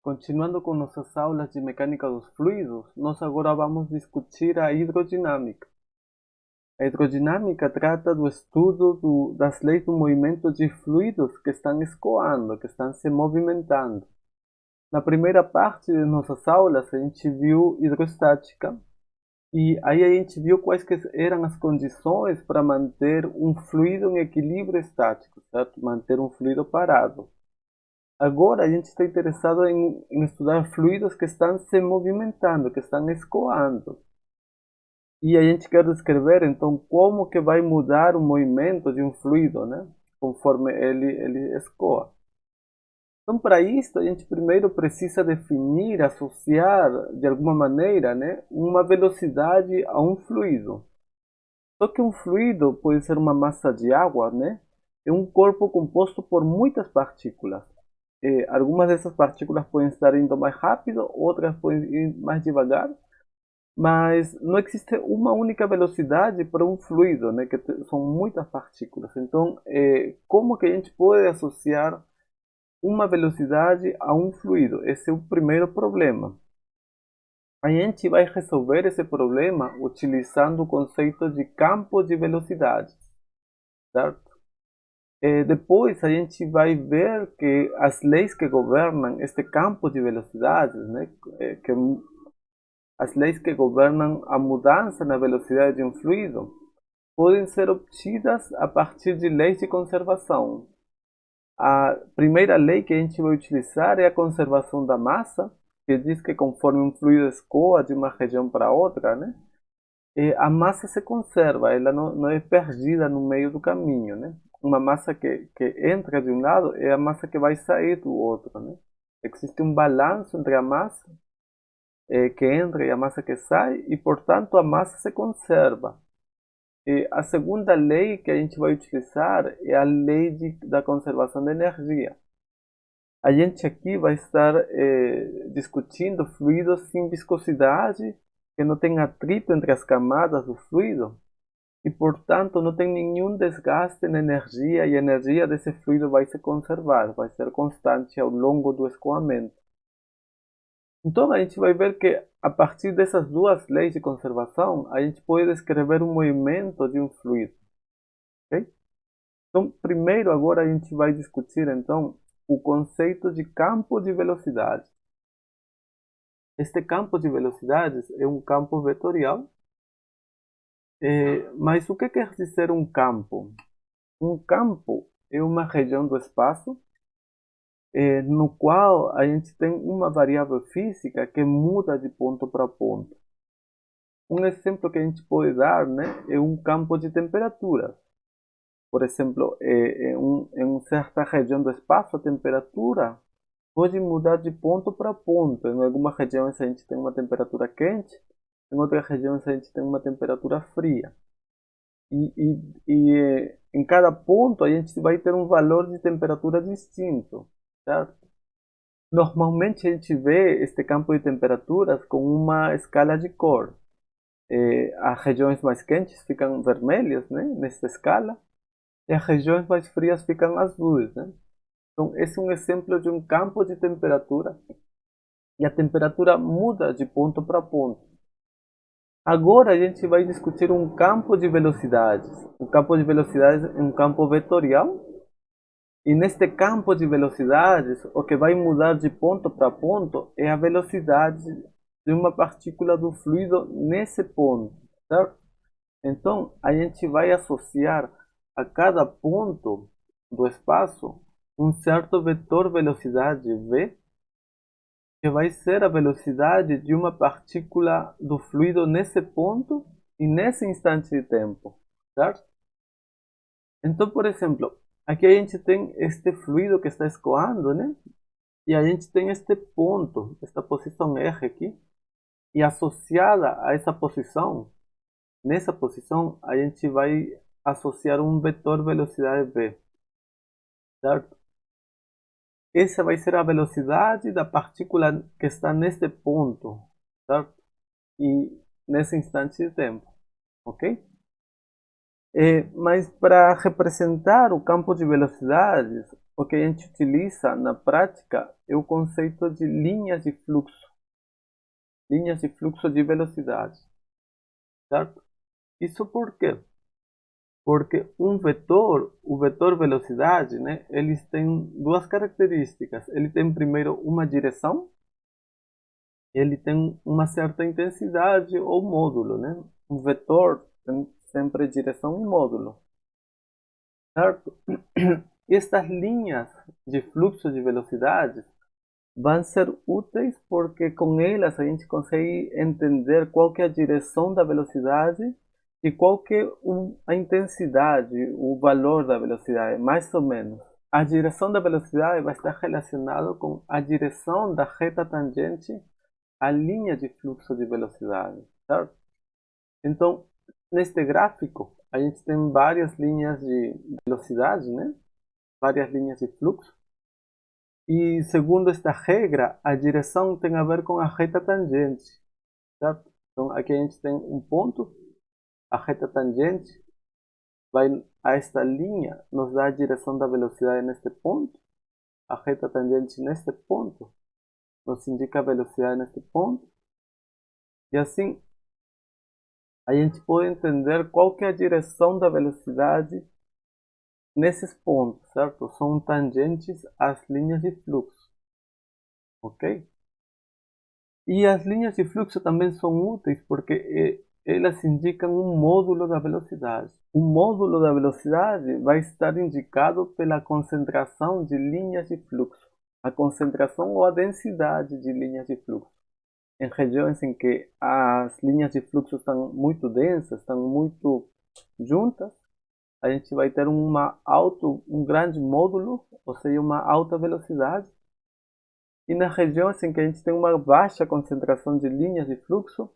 Continuando com nossas aulas de mecânica dos fluidos, nós agora vamos discutir a hidrodinâmica. A hidrodinâmica trata do estudo das leis do movimento de fluidos que estão escoando, que estão se movimentando. Na primeira parte de nossas aulas, a gente viu hidrostática, e aí a gente viu quais que eram as condições para manter um fluido em equilíbrio estático, certo? Manter um fluido parado. Agora a gente está interessado em estudar fluidos que estão se movimentando, que estão escoando. E a gente quer descrever então como que vai mudar o movimento de um fluido, né? Conforme ele escoa. Então, para isso, a gente primeiro precisa definir, associar de alguma maneira, né, uma velocidade a um fluido. Só que um fluido pode ser uma massa de água, né? É um corpo composto por muitas partículas. Algumas dessas partículas podem estar indo mais rápido, outras podem ir mais devagar, mas não existe uma única velocidade para um fluido, né? Que são muitas partículas. Então, como que a gente pode associar uma velocidade a um fluido? Esse é o primeiro problema. A gente vai resolver esse problema utilizando o conceito de campo de velocidade, certo? Depois a gente vai ver que as leis que governam este campo de velocidades, né, que as leis que governam a mudança na velocidade de um fluido, podem ser obtidas a partir de leis de conservação. A primeira lei que a gente vai utilizar é a conservação da massa, que diz que conforme um fluido escoa de uma região para outra, né, a massa se conserva, ela não é perdida no meio do caminho, né? Uma massa que entra de um lado é a massa que vai sair do outro, né? Existe um balanço entre a massa que entra e a massa que sai, e portanto a massa se conserva. E a segunda lei que a gente vai utilizar é a lei da conservação da energia. A gente aqui vai estar discutindo fluidos sem viscosidade, que não tem atrito entre as camadas do fluido, e portanto não tem nenhum desgaste na energia, e a energia desse fluido vai se conservar, vai ser constante ao longo do escoamento. Então a gente vai ver que a partir dessas duas leis de conservação, a gente pode descrever o movimento de um fluido. Okay? Então primeiro agora a gente vai discutir então o conceito de campo de velocidade. Este campo de velocidades é um campo vetorial, mas o que quer dizer um campo? Um campo é uma região do espaço no qual a gente tem uma variável física que muda de ponto para ponto. Um exemplo que a gente pode dar, né, é um campo de temperatura. Por exemplo, em uma certa região do espaço, a temperatura pode mudar de ponto para ponto. Em algumas regiões a gente tem uma temperatura quente, em outras regiões a gente tem uma temperatura fria. Em cada ponto a gente vai ter um valor de temperatura distinto, certo? Normalmente a gente vê este campo de temperaturas com uma escala de cor. As regiões mais quentes ficam vermelhas, né, nesta escala, e as regiões mais frias ficam azuis, né? Então, esse é um exemplo de um campo de temperatura, e a temperatura muda de ponto para ponto. Agora a gente vai discutir um campo de velocidades. O campo de velocidades é um campo vetorial, e neste campo de velocidades, o que vai mudar de ponto para ponto é a velocidade de uma partícula do fluido nesse ponto, certo? Então, a gente vai associar a cada ponto do espaço um certo vetor velocidade v, que vai ser a velocidade de uma partícula do fluido nesse ponto e nesse instante de tempo, certo? Então, por exemplo, aqui a gente tem este fluido que está escoando, né? E a gente tem este ponto, esta posição R aqui, e associada a essa posição, nessa posição, a gente vai associar um vetor velocidade v, certo? Essa vai ser a velocidade da partícula que está neste ponto, certo? E nesse instante de tempo, ok? Mas para representar o campo de velocidades, o que a gente utiliza na prática é o conceito de linhas de fluxo de velocidade, certo? Isso por quê? Porque o vetor velocidade, né, eles têm duas características. Ele tem primeiro uma direção, ele tem uma certa intensidade ou módulo, né? Um vetor tem sempre direção e módulo, certo? E estas linhas de fluxo de velocidade vão ser úteis porque com elas a gente consegue entender qual que é a direção da velocidade e qual que é a intensidade, o valor da velocidade, mais ou menos. A direção da velocidade vai estar relacionada com a direção da reta tangente à linha de fluxo de velocidade, certo? Então, neste gráfico, a gente tem várias linhas de velocidade, né? Várias linhas de fluxo. E segundo esta regra, a direção tem a ver com a reta tangente, certo? Então aqui a gente tem um ponto, a reta tangente vai a esta linha, nos dá a direção da velocidade neste ponto, a reta tangente neste ponto, nos indica a velocidade neste ponto, e assim a gente pode entender qual que é a direção da velocidade nesses pontos, certo? São tangentes às linhas de fluxo, ok? E as linhas de fluxo também são úteis porque elas indicam um módulo da velocidade. O módulo da velocidade vai estar indicado pela concentração de linhas de fluxo, a concentração ou a densidade de linhas de fluxo. Em regiões em que as linhas de fluxo estão muito densas, estão muito juntas, a gente vai ter um grande módulo, ou seja, uma alta velocidade. E nas regiões em que a gente tem uma baixa concentração de linhas de fluxo,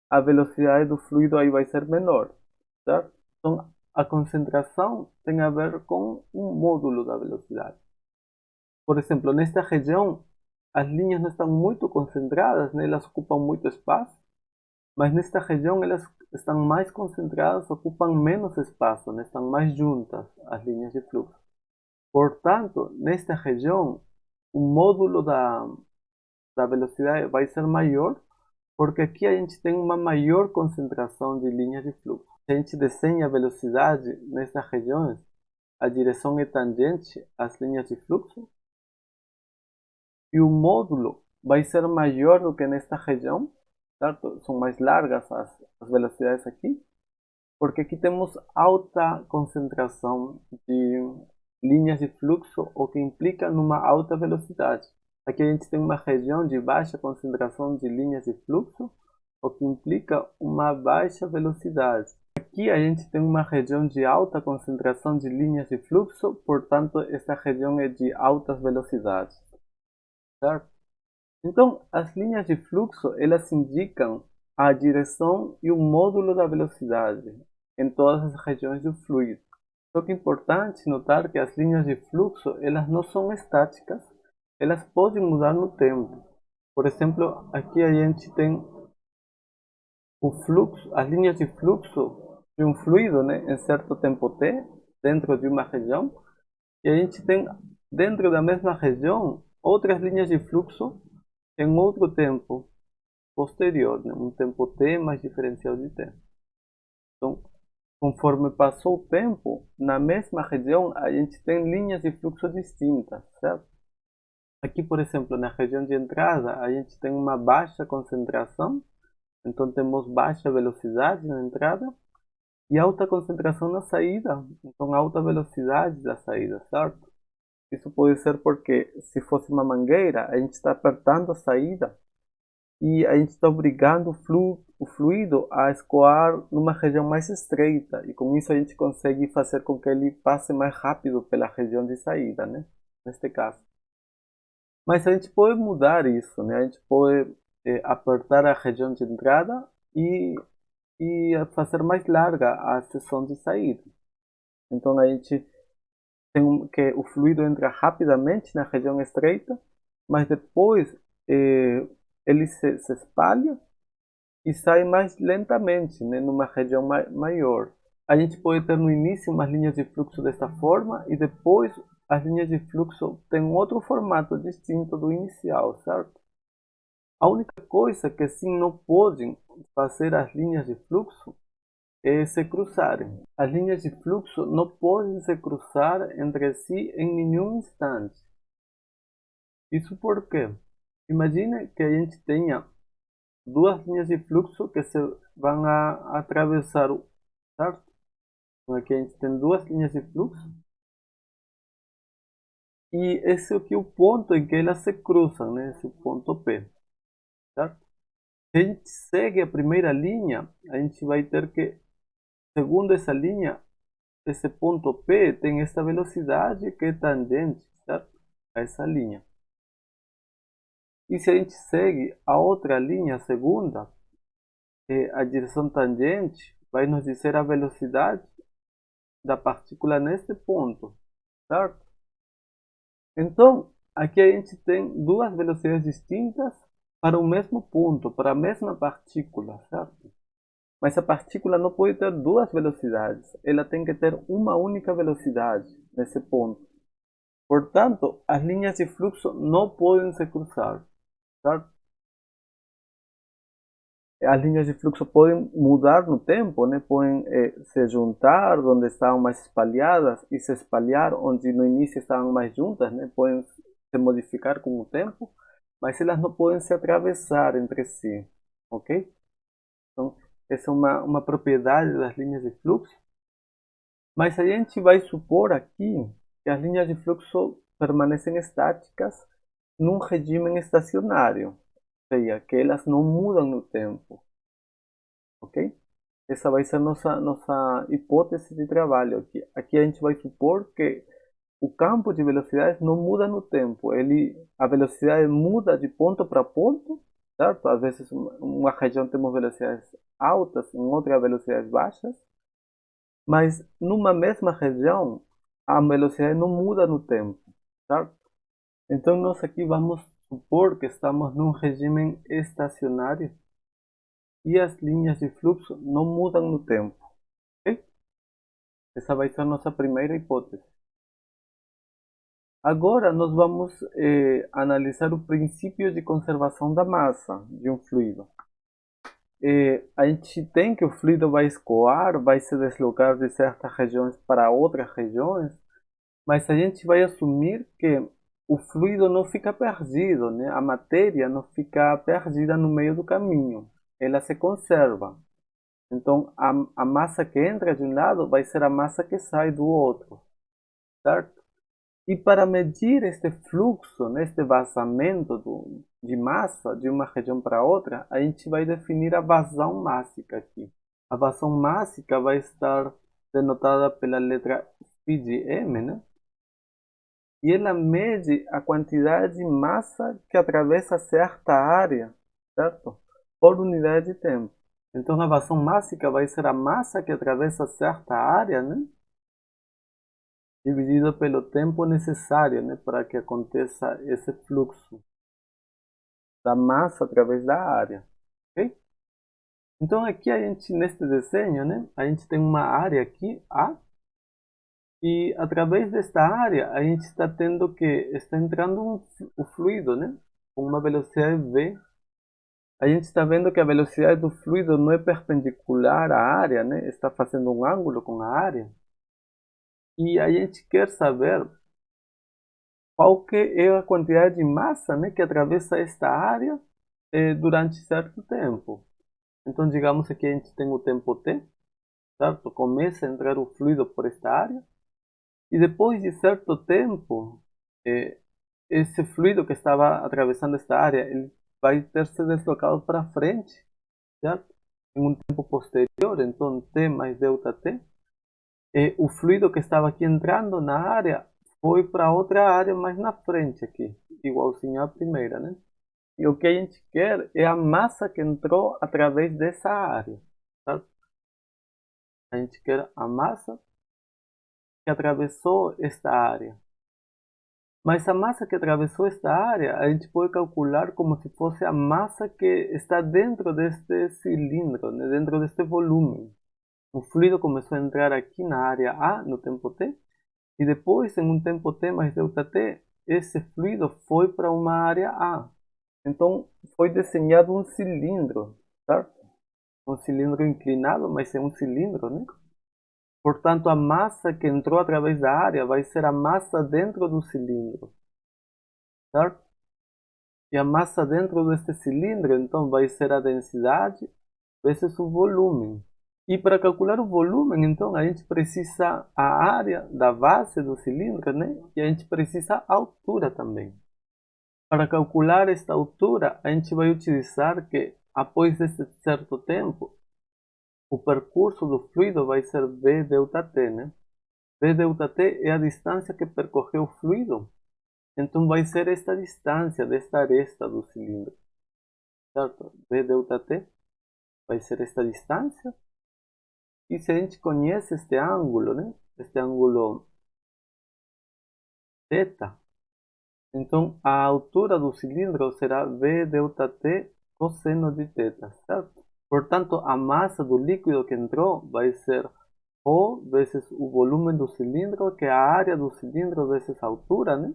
a velocidade do fluido aí vai ser menor, certo? Então, a concentração tem a ver com um módulo da velocidade. Por exemplo, nesta região, as linhas não estão muito concentradas, né? Elas ocupam muito espaço, mas nesta região elas estão mais concentradas, ocupam menos espaço, né? Estão mais juntas as linhas de fluxo. Portanto, nesta região, o módulo da velocidade vai ser maior, porque aqui a gente tem uma maior concentração de linhas de fluxo. Se a gente desenha a velocidade nessas regiões, a direção é tangente às linhas de fluxo, e o módulo vai ser maior do que nesta região, certo? São mais largas as velocidades aqui, porque aqui temos alta concentração de linhas de fluxo, o que implica numa alta velocidade. Aqui a gente tem uma região de baixa concentração de linhas de fluxo, o que implica uma baixa velocidade. Aqui a gente tem uma região de alta concentração de linhas de fluxo, portanto esta região é de altas velocidades, certo? Então, as linhas de fluxo, elas indicam a direção e o módulo da velocidade em todas as regiões do fluido. Só que é importante notar que as linhas de fluxo, elas não são estáticas, elas podem mudar no tempo. Por exemplo, aqui a gente tem o fluxo, as linhas de fluxo de um fluido, né, em certo tempo t, dentro de uma região, e a gente tem dentro da mesma região outras linhas de fluxo em outro tempo posterior, né, um tempo t mais diferencial de t. Então, conforme passou o tempo, na mesma região a gente tem linhas de fluxo distintas, certo? Aqui, por exemplo, na região de entrada, a gente tem uma baixa concentração, então temos baixa velocidade na entrada e alta concentração na saída, então alta velocidade da saída, certo? Isso pode ser porque se fosse uma mangueira, a gente está apertando a saída e a gente está obrigando o fluido a escoar numa região mais estreita e com isso a gente consegue fazer com que ele passe mais rápido pela região de saída, né? Neste caso. Mas a gente pode mudar isso, né? A gente pode apertar a região de entrada e fazer mais larga a seção de saída. Então a gente tem que o fluido entra rapidamente na região estreita, mas depois ele se espalha e sai mais lentamente, né, numa região maior. A gente pode ter no início umas linhas de fluxo desta forma e depois as linhas de fluxo têm outro formato distinto do inicial, certo? A única coisa que sim não podem fazer as linhas de fluxo é se cruzarem. As linhas de fluxo não podem se cruzar entre si em nenhum instante. Isso porque, imagine que a gente tenha duas linhas de fluxo que se vão a atravessar, certo? Então aqui a gente tem duas linhas de fluxo e esse aqui é o ponto em que elas se cruzam, né? Esse ponto P, certo? Se a gente segue a primeira linha, a gente vai ter que, segundo essa linha, esse ponto P tem esta velocidade que é tangente, certo? A essa linha. E se a gente segue a outra linha, a segunda, a direção tangente vai nos dizer a velocidade da partícula neste ponto, certo? Então, aqui a gente tem duas velocidades distintas para o mesmo ponto, para a mesma partícula, certo? Mas a partícula não pode ter duas velocidades, ela tem que ter uma única velocidade nesse ponto. Portanto, as linhas de fluxo não podem se cruzar, certo? As linhas de fluxo podem mudar no tempo, né? Podem se juntar onde estavam mais espalhadas e se espalhar onde no início estavam mais juntas, né? Podem se modificar com o tempo, mas elas não podem se atravessar entre si, ok? Então, essa é uma propriedade das linhas de fluxo. Mas a gente vai supor aqui que as linhas de fluxo permanecem estáticas num regime estacionário, ou seja, que elas não mudam no tempo, ok? Essa vai ser nossa hipótese de trabalho aqui. Aqui a gente vai supor que o campo de velocidades não muda no tempo. A velocidade muda de ponto para ponto, certo? Às vezes, uma região temos velocidades altas, em outra velocidades baixas, mas numa mesma região a velocidade não muda no tempo, certo? Então nós aqui vamos supor que estamos num regime estacionário e as linhas de fluxo não mudam no tempo, ok? Essa vai ser a nossa primeira hipótese. Agora nós vamos analisar o princípio de conservação da massa de um fluido. A gente tem que o fluido vai escoar, vai se deslocar de certas regiões para outras regiões, mas a gente vai assumir que o fluido não fica perdido, né? A matéria não fica perdida no meio do caminho, ela se conserva. Então a massa que entra de um lado vai ser a massa que sai do outro, certo? E para medir este fluxo, né, este vazamento de massa de uma região para outra, a gente vai definir a vazão mássica aqui. A vazão mássica vai estar denotada pela letra φ de m, né? E ela mede a quantidade de massa que atravessa certa área, certo? Por unidade de tempo. Então a vazão mássica vai ser a massa que atravessa certa área, né? Dividido pelo tempo necessário, né, para que aconteça esse fluxo da massa através da área, ok? Então aqui a gente, neste desenho, né, a gente tem uma área aqui, A, e através desta área a gente está tendo que, está entrando o fluido, né, com uma velocidade V. A gente está vendo que a velocidade do fluido não é perpendicular à área, né, está fazendo um ângulo com a área. E a gente quer saber qual que é a quantidade de massa, né, que atravessa esta área durante certo tempo. Então, digamos que a gente tem o tempo t, certo? Começa a entrar o fluido por esta área e depois de certo tempo, esse fluido que estava atravessando esta área, ele vai ter se deslocado para frente, certo? Em um tempo posterior, então t mais delta t. O fluido que estava aqui entrando na área foi para outra área mais na frente aqui, igualzinho à primeira, né? E o que a gente quer é a massa que entrou através dessa área, certo? A gente quer a massa que atravessou esta área. Mas a massa que atravessou esta área, a gente pode calcular como se fosse a massa que está dentro deste cilindro, né? Dentro deste volume. O fluido começou a entrar aqui na área A no tempo t, E depois, em um tempo t mais ΔT, esse fluido foi para uma área A. Então, foi desenhado um cilindro, certo? Um cilindro inclinado, mas é um cilindro, né? Portanto, a massa que entrou através da área vai ser a massa dentro do cilindro, certo? E a massa dentro deste cilindro, então, vai ser a densidade vezes o volume. E para calcular o volume, então, a gente precisa a área da base do cilindro, né? E a gente precisa a altura também. Para calcular esta altura, a gente vai utilizar que, após esse certo tempo, o percurso do fluido vai ser V ΔT, né? V ΔT é a distância que percorreu o fluido. Então vai ser esta distância desta aresta do cilindro, certo? V ΔT vai ser esta distância. E se a gente conhece este ângulo, né? Este ângulo θ, então a altura do cilindro será V ΔT cosseno de θ, certo? Portanto, a massa do líquido que entrou vai ser ρ vezes o volume do cilindro, que é a área do cilindro vezes a altura, né?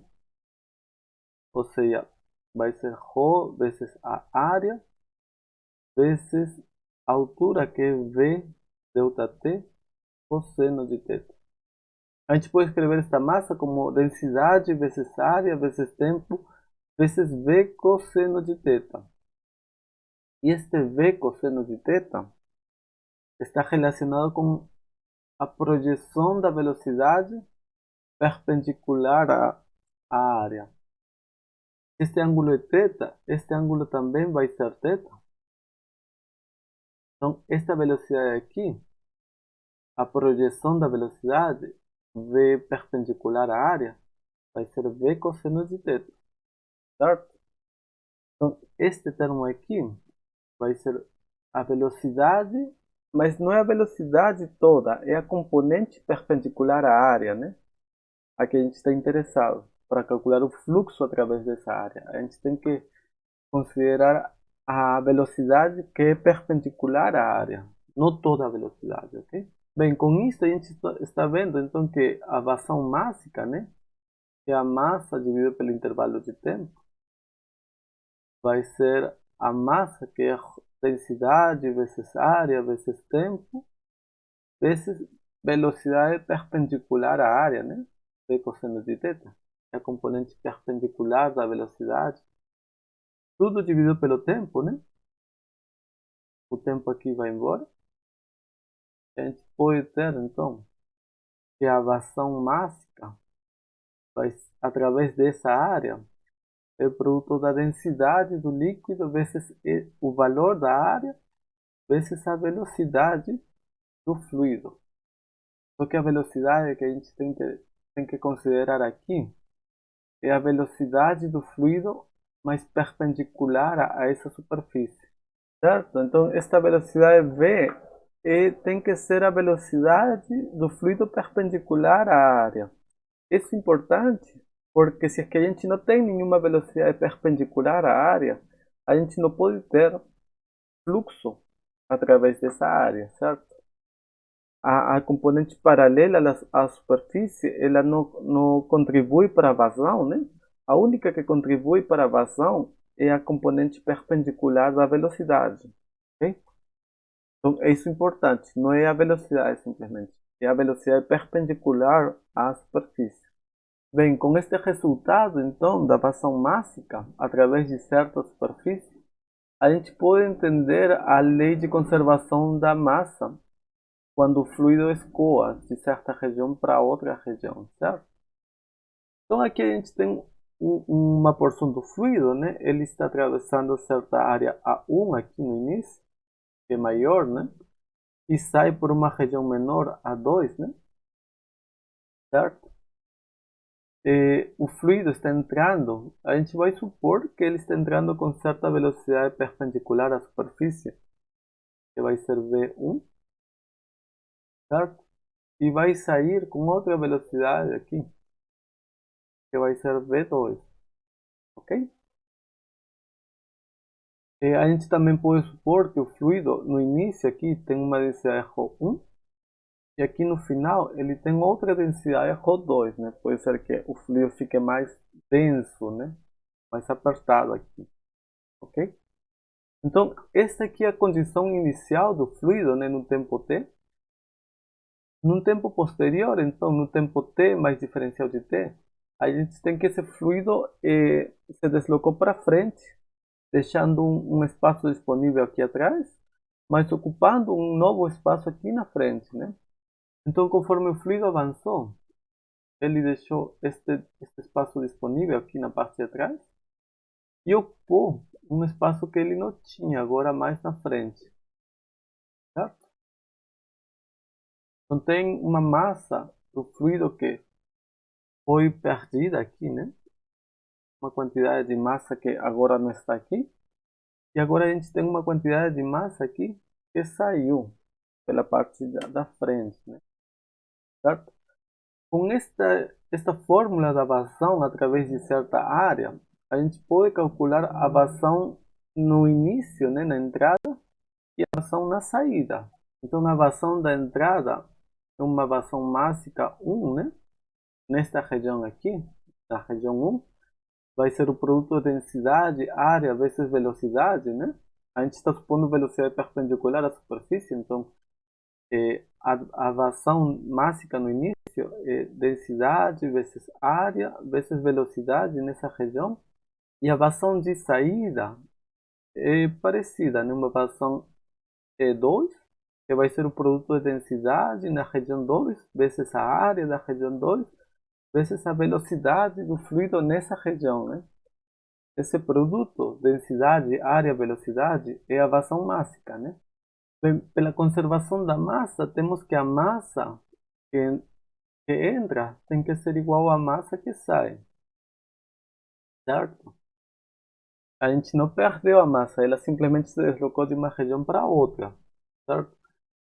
Ou seja, vai ser ρ vezes a área vezes a altura, que é V ΔT cosseno de θ. A gente pode escrever esta massa como densidade vezes área vezes tempo vezes V cosseno de θ. E este V cosseno de θ está relacionado com a projeção da velocidade perpendicular à área. Este ângulo é θ, este ângulo também vai ser θ. Então, esta velocidade aqui, a projeção da velocidade V perpendicular à área, vai ser V cosseno de θ, certo? Então, este termo aqui vai ser a velocidade, mas não é a velocidade toda, é a componente perpendicular à área, né? A que a gente está interessado, para calcular o fluxo através dessa área. A gente tem que considerar a velocidade que é perpendicular à área, não toda a velocidade, ok? Bem, com isso a gente está vendo então que a vazão mássica, né, que é a massa dividida pelo intervalo de tempo, vai ser a massa, que é densidade vezes área vezes tempo, vezes velocidade perpendicular à área, né? V cosseno de θ, é a componente perpendicular da velocidade. Tudo dividido pelo tempo, né? O tempo aqui vai embora. A gente pode ter, então, que a vazão mássica vai, através dessa área, é o produto da densidade do líquido vezes o valor da área vezes a velocidade do fluido. Só que a velocidade que a gente tem que considerar aqui é a velocidade do fluido mais perpendicular a essa superfície, certo? Então, esta velocidade V tem que ser a velocidade do fluido perpendicular à área. Isso é importante porque se é que a gente não tem nenhuma velocidade perpendicular à área, a gente não pode ter fluxo através dessa área, certo? A componente paralela à superfície, ela não contribui para a vazão, né? A única que contribui para a vazão é a componente perpendicular da velocidade, ok? Então, é isso importante, não é a velocidade simplesmente, é a velocidade perpendicular à superfície. Bem, com este resultado, então, da vazão mássica através de certa superfície, a gente pode entender a lei de conservação da massa quando o fluido escoa de certa região para outra região, certo? Então aqui a gente tem uma porção do fluido, né? Ele está atravessando certa área A1 aqui no início, que é maior, né? E sai por uma região menor A2, né? Certo? O fluido está entrando, a gente vai supor que ele está entrando com certa velocidade perpendicular à superfície, que vai ser V1, certo? E vai sair com outra velocidade aqui, que vai ser V2, ok? A gente também pode supor que o fluido no início aqui tem uma densidade ρ1, E aqui no final ele tem outra densidade ρ2, né? Pode ser que o fluido fique mais denso, né? Mais apertado aqui, ok? Então, esta aqui é a condição inicial do fluido, né, no tempo t. No tempo posterior, então, no tempo t mais diferencial de t, a gente tem que esse fluido se deslocou para frente, deixando um espaço disponível aqui atrás, mas ocupando um novo espaço aqui na frente, né? Então, conforme o fluido avançou, ele deixou este espaço disponível aqui na parte de atrás e ocupou um espaço que ele não tinha, agora mais na frente, certo? Então, tem uma massa do fluido que foi perdida aqui, né? Uma quantidade de massa que agora não está aqui. E agora a gente tem uma quantidade de massa aqui que saiu pela parte da frente, né? Certo? Com esta fórmula da vazão através de certa área, a gente pode calcular a vazão no início, né, na entrada, e a vazão na saída. Então, na vazão da entrada, é uma vazão mássica 1, né? Nesta região aqui, na região 1, vai ser o produto de densidade, área vezes velocidade, né? A gente está supondo velocidade perpendicular à superfície, então a vazão mássica no início é densidade vezes área vezes velocidade nessa região, e a vazão de saída é parecida, né? Uma vazão E2, que vai ser o produto de densidade na região 2 vezes a área da região 2 vezes a velocidade do fluido nessa região, né? Esse produto, densidade, área, velocidade, é a vazão mássica, né? Pela conservação da massa, temos que a massa que, que entra tem que ser igual à massa que sai, certo? A gente não perdeu a massa, ela simplesmente se deslocou de uma região para outra, certo?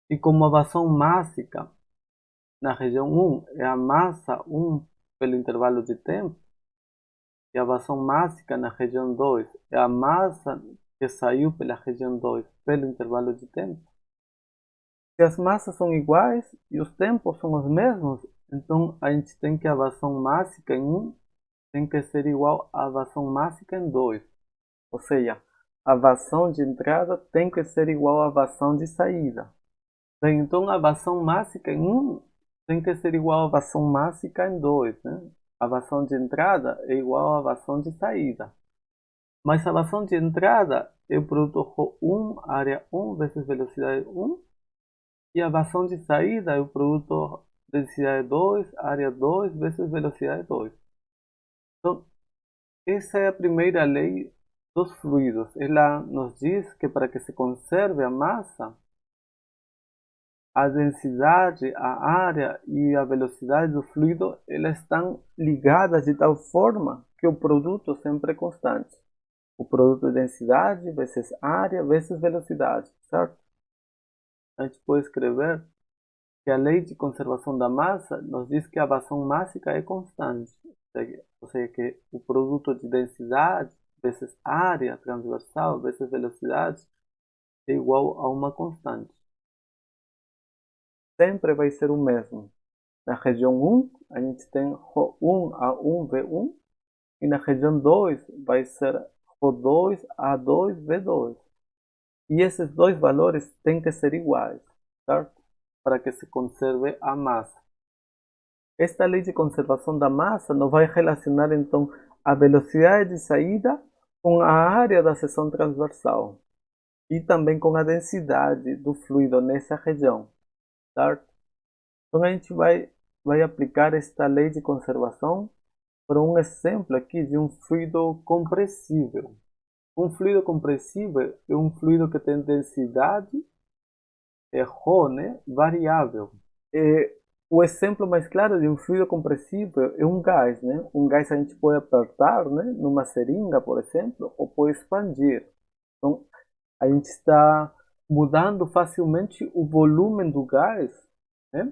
E como a vazão mássica na região 1 é a massa 1 pelo intervalo de tempo, e a vazão mássica na região 2 é a massa que saiu pela região 2 pelo intervalo de tempo. Se as massas são iguais e os tempos são os mesmos, então a gente tem que a vazão mássica em 1 tem que ser igual à vazão mássica em 2. Ou seja, a vazão de entrada tem que ser igual à vazão de saída. Bem, então a vazão mássica em 1 tem que ser igual à vazão mássica em 2, né? A vazão de entrada é igual à vazão de saída. Mas a vazão de entrada é o produto ρ1, área 1 vezes velocidade 1. E a vazão de saída é o produto densidade 2, área 2 vezes velocidade 2. Então, essa é a primeira lei dos fluidos. Ela nos diz que para que se conserve a massa, a densidade, a área e a velocidade do fluido, elas estão ligadas de tal forma que o produto sempre é constante. O produto de densidade vezes área vezes velocidade, certo? A gente pode escrever que a lei de conservação da massa nos diz que a vazão mássica é constante, ou seja, que o produto de densidade vezes área transversal vezes velocidade é igual a uma constante. Sempre vai ser o mesmo. Na região 1, a gente tem ρ1A1V1, e na região 2 vai ser ρ2A2V2. E esses dois valores têm que ser iguais, certo? Para que se conserve a massa. Esta lei de conservação da massa nos vai relacionar então a velocidade de saída com a área da seção transversal e também com a densidade do fluido nessa região, certo? Então a gente vai aplicar esta lei de conservação para um exemplo aqui de um fluido compressível. Um fluido compressível é um fluido que tem densidade, ρ, né, variável. O exemplo mais claro de um fluido compressível é um gás, né? Um gás a gente pode apertar, né, numa seringa, por exemplo, ou pode expandir. Então, a gente está mudando facilmente o volume do gás, né?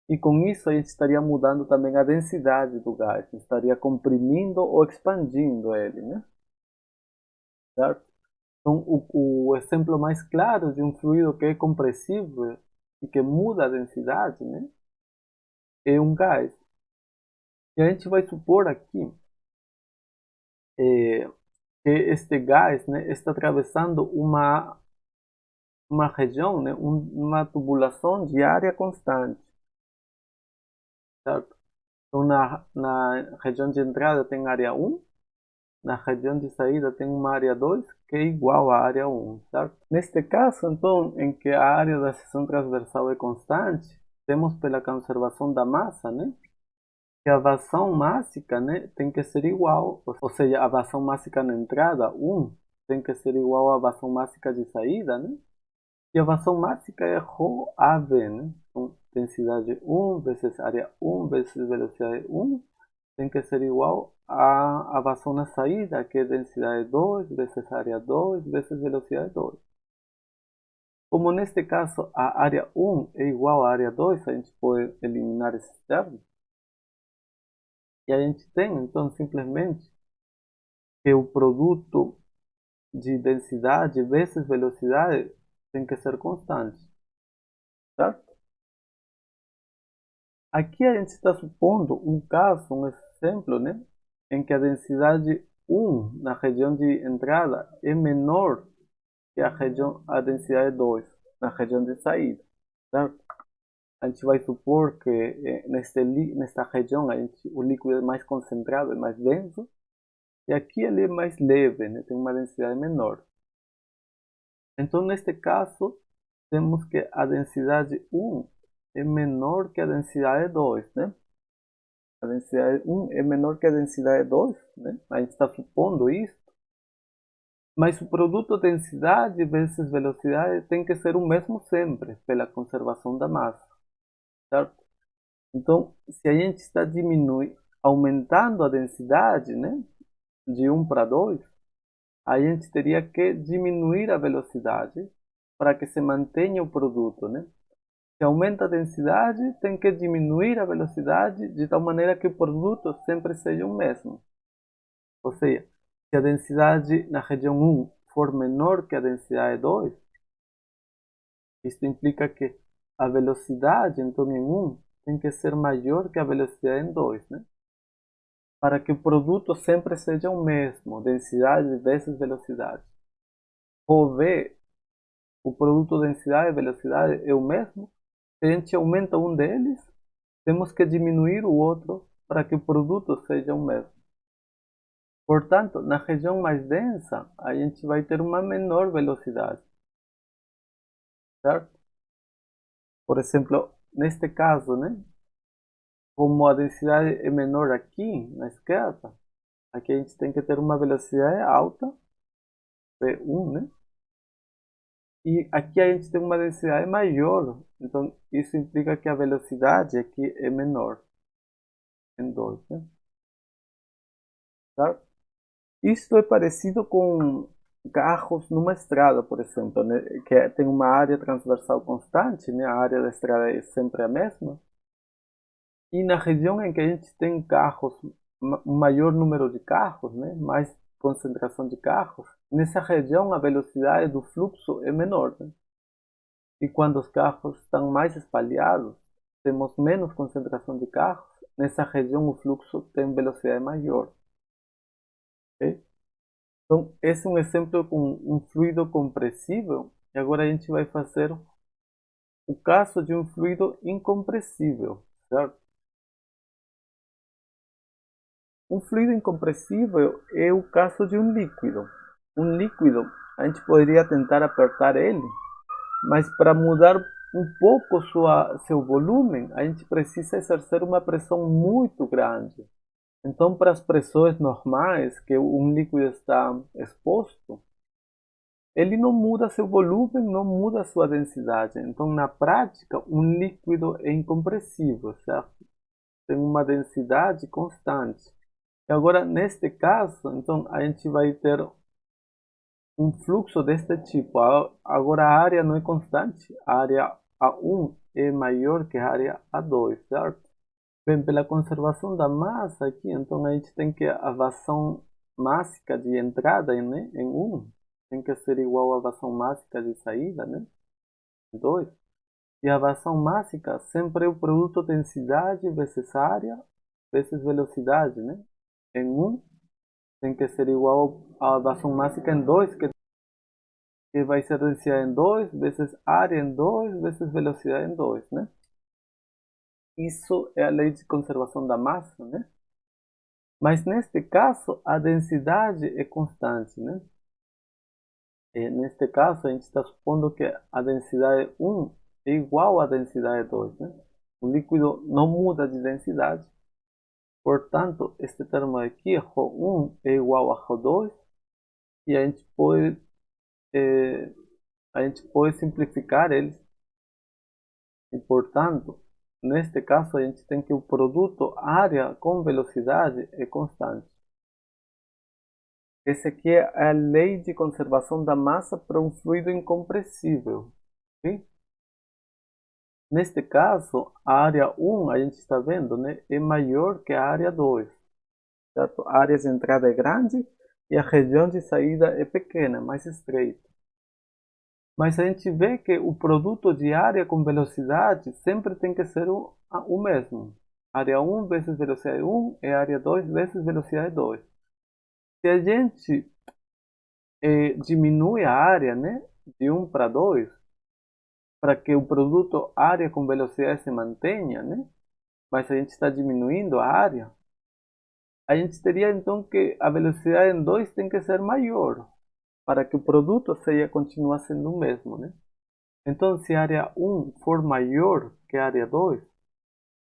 E com isso a gente estaria mudando também a densidade do gás, estaria comprimindo ou expandindo ele, né? Certo? Então, o exemplo mais claro de um fluido que é compressível e que muda a densidade, né, é um gás. E a gente vai supor aqui que este gás, né, está atravessando uma região, né, uma tubulação de área constante, certo? Então, na região de entrada tem área 1, na região de saída tem uma área 2 que é igual à área 1, certo? Neste caso, então, em que a área da seção transversal é constante, temos pela conservação da massa, né, que a vazão mássica, né, tem que ser igual, ou seja, a vazão mássica na entrada, 1, tem que ser igual à vazão mássica de saída, né? E a vazão mássica é ρAV, né? Então, densidade 1 vezes área 1 vezes velocidade 1 tem que ser igual à vazão na saída, que é densidade 2 vezes área 2 vezes velocidade 2. Como neste caso a área 1 é igual à área 2, a gente pode eliminar esses termos. E a gente tem, então, simplesmente que o produto de densidade vezes velocidade tem que ser constante, certo? Aqui a gente está supondo um caso, um exemplo, né, em que a densidade 1 na região de entrada é menor que a densidade 2 na região de saída, certo? A gente vai supor que nesta região o líquido é mais concentrado, é mais denso, e aqui ele é mais leve, né, tem uma densidade menor. Então, neste caso, temos que a densidade 1 é menor que a densidade 2, né? A densidade 1 é menor que a densidade 2, né? A gente está supondo isso. Mas o produto densidade vezes velocidade tem que ser o mesmo sempre, pela conservação da massa, certo? Então, se a gente está aumentando a densidade, né, de 1 para 2, a gente teria que diminuir a velocidade para que se mantenha o produto, né? Se aumenta a densidade, tem que diminuir a velocidade de tal maneira que o produto sempre seja o mesmo. Ou seja, se a densidade na região 1 for menor que a densidade 2, isso implica que a velocidade então em 1 tem que ser maior que a velocidade em 2, né? Para que o produto sempre seja o mesmo, densidade vezes velocidade. Ou V, o produto densidade e velocidade é o mesmo. Se a gente aumenta um deles, temos que diminuir o outro para que o produto seja o mesmo. Portanto, na região mais densa, a gente vai ter uma menor velocidade, certo? Por exemplo, neste caso, né, como a densidade é menor aqui na esquerda, aqui a gente tem que ter uma velocidade alta, V1, né? E aqui a gente tem uma densidade maior, então isso implica que a velocidade aqui é menor em 2, né? Certo? Isto é parecido com carros numa estrada, por exemplo, né? Que tem uma área transversal constante, né? A área da estrada é sempre a mesma. E na região em que a gente tem carros, um maior número de carros, né? Mais concentração de carros, nessa região a velocidade do fluxo é menor, né? E quando os carros estão mais espalhados, temos menos concentração de carros, nessa região o fluxo tem velocidade maior. Ok? Então, esse é um exemplo com um fluido compressível. E agora a gente vai fazer o caso de um fluido incompressível, certo? Um fluido incompressível é o caso de um líquido. Um líquido, a gente poderia tentar apertar ele, mas para mudar um pouco seu volume, a gente precisa exercer uma pressão muito grande. Então, para as pressões normais que um líquido está exposto, ele não muda seu volume, não muda sua densidade. Então, na prática, um líquido é incompressível, certo? Tem uma densidade constante. E agora, neste caso, então, a gente vai ter um fluxo deste tipo. Agora, a área não é constante. A área A1 é maior que a área A2, certo? Bem, pela conservação da massa aqui, então a gente tem que a vazão mássica de entrada, né, em 1 tem que ser igual à vazão mássica de saída, né? 2. E a vazão mássica sempre é o produto densidade vezes área vezes velocidade, né? Em 1 tem que ser igual à vazão mássica em 2, que vai ser densidade em 2 vezes área em 2 vezes velocidade em 2, né? Isso é a lei de conservação da massa, né? Mas neste caso, a densidade é constante, né? E neste caso, a gente está supondo que a densidade 1 é igual à densidade 2, né? O líquido não muda de densidade, portanto, este termo aqui, ρ1, é igual a ρ2, e eh, a gente pode simplificar eles. E, portanto, neste caso, a gente tem que o produto área com velocidade é constante. Esse aqui é a lei de conservação da massa para um fluido incompressível. Okay? Neste caso, a área 1, a gente está vendo, né, é maior que a área 2. Certo? A área de entrada é grande e a região de saída é pequena, mais estreita. Mas a gente vê que o produto de área com velocidade sempre tem que ser o mesmo. Área 1 vezes velocidade 1 é área 2 vezes velocidade 2. Se a gente diminui a área, né, de 1 para 2, para que o produto área com velocidade se mantenha, né, mas a gente está diminuindo a área, a gente teria então que a velocidade em 2 tem que ser maior, para que o produto seja continue sendo o mesmo, né? Então, se a área 1 for maior que a área 2,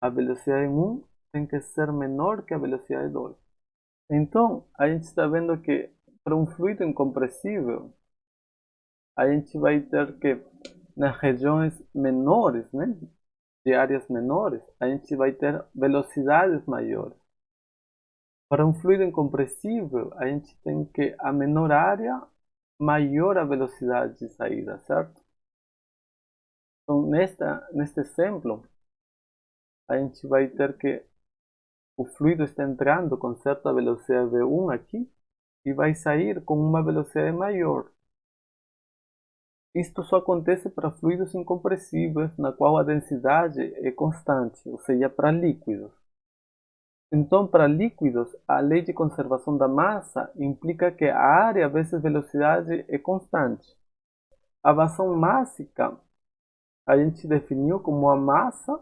a velocidade em 1 tem que ser menor que a velocidade 2. Então, a gente está vendo que para um fluido incompressível, a gente vai ter que, nas regiões menores, né, de áreas menores, a gente vai ter velocidades maiores. Para um fluido incompressível, a gente tem que a menor área, maior a velocidade de saída, certo? Então, neste exemplo, a gente vai ter que o fluido está entrando com certa velocidade V1 aqui e vai sair com uma velocidade maior. Isto só acontece para fluidos incompressíveis, na qual a densidade é constante, ou seja, para líquidos. Então, para líquidos, a lei de conservação da massa implica que a área vezes velocidade é constante. A vazão mássica a gente definiu como a massa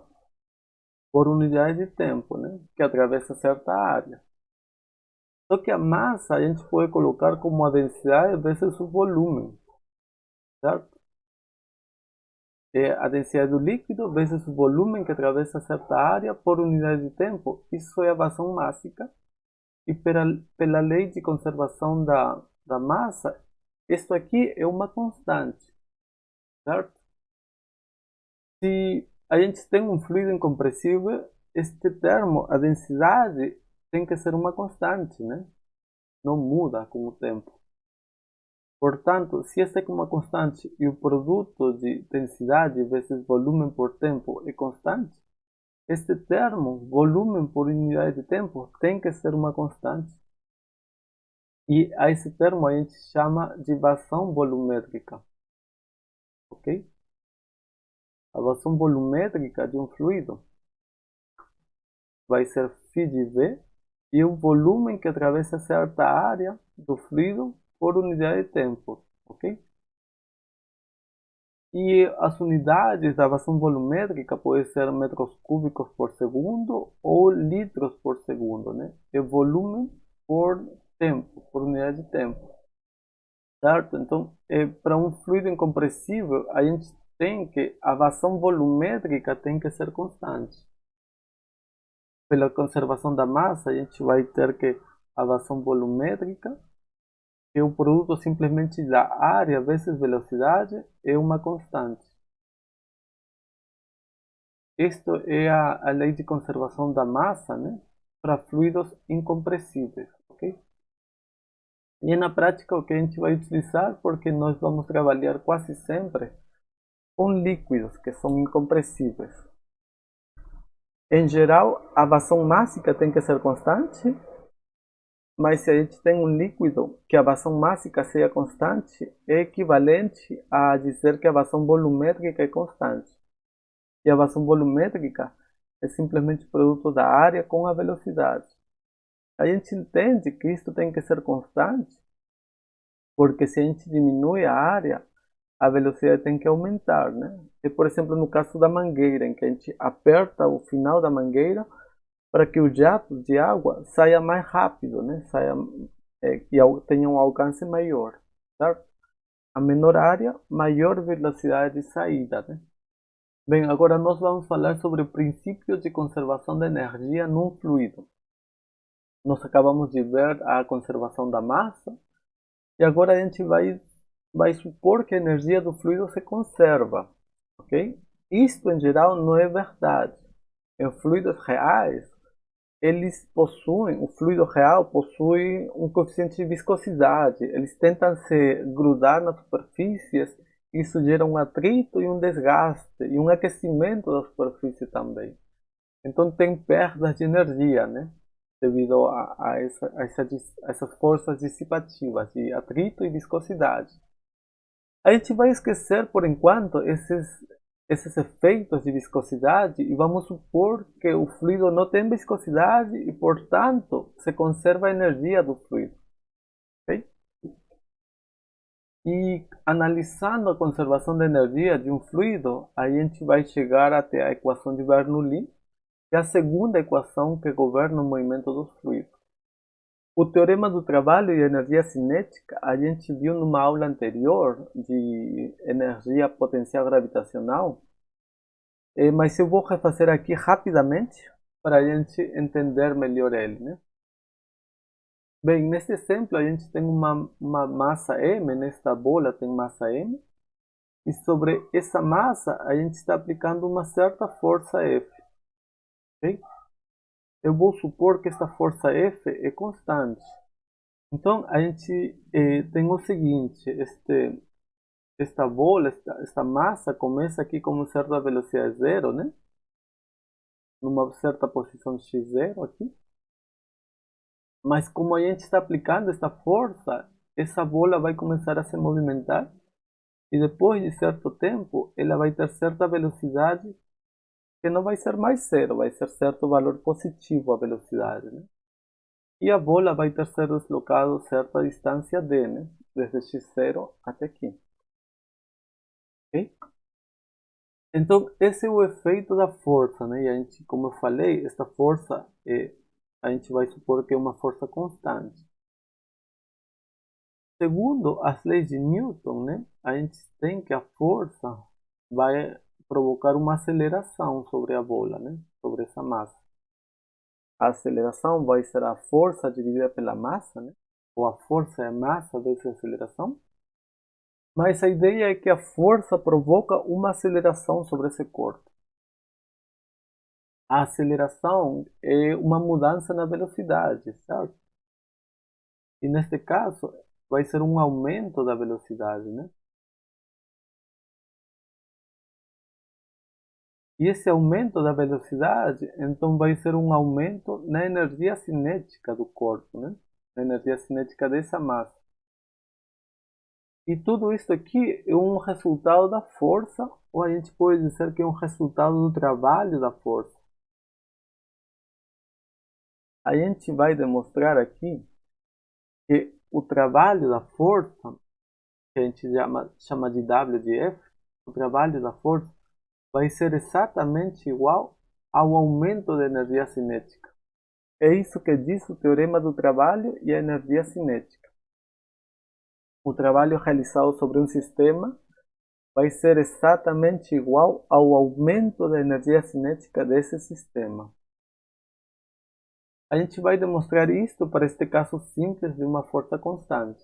por unidade de tempo, né, que atravessa certa área. Só que a massa a gente pode colocar como a densidade vezes o volume, certo? É a densidade do líquido vezes o volume que atravessa certa área por unidade de tempo. Isso é a vazão mássica. E pela lei de conservação da massa, isso aqui é uma constante, certo? Se a gente tem um fluido incompressível, este termo, a densidade, tem que ser uma constante, né? Não muda com o tempo. Portanto, se esta é uma constante e o produto de densidade vezes volume por tempo é constante, este termo, volume por unidade de tempo, tem que ser uma constante. E a esse termo a gente chama de vazão volumétrica. Ok? A vazão volumétrica de um fluido vai ser φ de V e o volume que atravessa certa área do fluido por unidade de tempo. Ok? E as unidades da vazão volumétrica podem ser metros cúbicos por segundo ou litros por segundo, né? É volume por tempo, por unidade de tempo, certo? Então, para um fluido incompressível, a gente tem que a vazão volumétrica tem que ser constante. Pela conservação da massa, a gente vai ter que a vazão volumétrica, que é o produto simplesmente da área vezes velocidade, é uma constante. Isto é a lei de conservação da massa, né, para fluidos incompressíveis, ok? E na prática o que a gente vai utilizar, porque nós vamos trabalhar quase sempre com líquidos que são incompressíveis. Em geral, a vazão mássica tem que ser constante, mas se a gente tem um líquido que a vazão mássica seja constante, é equivalente a dizer que a vazão volumétrica é constante. E a variação volumétrica é simplesmente o produto da área com a velocidade. A gente entende que isto tem que ser constante, porque se a gente diminui a área, a velocidade tem que aumentar, né? E, por exemplo, no caso da mangueira, em que a gente aperta o final da mangueira para que o jato de água saia mais rápido, né? E tenha um alcance maior, certo? A menor área, maior velocidade de saída, né? Bem, agora nós vamos falar sobre o princípio de conservação de energia num fluido. Nós acabamos de ver a conservação da massa e agora a gente vai supor que a energia do fluido se conserva, ok? Isto em geral não é verdade. Em fluidos reais, o fluido real possui um coeficiente de viscosidade. Eles tentam se grudar nas superfícies, isso gera um atrito e um desgaste e um aquecimento da superfície também. Então tem perdas de energia, né? Devido a essas forças dissipativas de atrito e viscosidade. A gente vai esquecer por enquanto esses efeitos de viscosidade e vamos supor que o fluido não tem viscosidade e, portanto, se conserva a energia do fluido. Okay? E analisando a conservação de energia de um fluido, a gente vai chegar até a equação de Bernoulli, que é a segunda equação que governa o movimento dos fluidos. O teorema do trabalho e energia cinética a gente viu numa aula anterior de energia potencial gravitacional, mas eu vou refazer aqui rapidamente para a gente entender melhor ele, né? Bem, neste exemplo a gente tem uma massa M, nesta bola tem massa M, e sobre essa massa a gente está aplicando uma certa força F. Ok? Eu vou supor que esta força F é constante. Então a gente tem o seguinte, esta bola, esta massa começa aqui com uma certa velocidade zero, né? Numa certa posição x0 aqui. Mas como a gente está aplicando esta força, essa bola vai começar a se movimentar e depois de certo tempo ela vai ter certa velocidade que não vai ser mais zero, vai ser certo valor positivo a velocidade, né? E a bola vai ter ser deslocada a certa distância d, né? Desde x0 até aqui. Ok? Então, esse é o efeito da força, né? E a gente, como eu falei, esta força a gente vai supor que é uma força constante. Segundo as leis de Newton, né? A gente tem que a força vai provocar uma aceleração sobre a bola, né? Sobre essa massa. A aceleração vai ser a força dividida pela massa, né? Ou a força é a massa vezes a aceleração. Mas a ideia é que a força provoca uma aceleração sobre esse corpo. A aceleração é uma mudança na velocidade, certo? E neste caso, vai ser um aumento da velocidade, né? E esse aumento da velocidade, então, vai ser um aumento na energia cinética do corpo, né? Na energia cinética dessa massa. E tudo isso aqui é um resultado da força, ou a gente pode dizer que é um resultado do trabalho da força. A gente vai demonstrar aqui que o trabalho da força, que a gente chama de W de F, o trabalho da força vai ser exatamente igual ao aumento da energia cinética. É isso que diz o teorema do trabalho e a energia cinética. O trabalho realizado sobre um sistema vai ser exatamente igual ao aumento da energia cinética desse sistema. A gente vai demonstrar isto para este caso simples de uma força constante.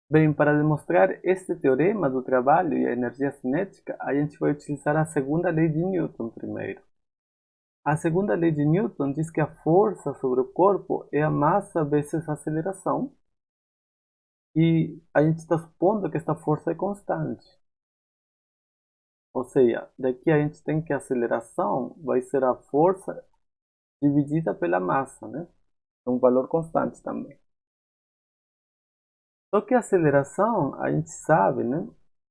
Bem, para demonstrar este teorema do trabalho e a energia cinética, a gente vai utilizar a segunda lei de Newton primeiro. A segunda lei de Newton diz que a força sobre o corpo é a massa vezes a aceleração. E a gente está supondo que esta força é constante. Ou seja, daqui a gente tem que a aceleração vai ser a força dividida pela massa, né? É um valor constante também. Só que a aceleração, a gente sabe, né?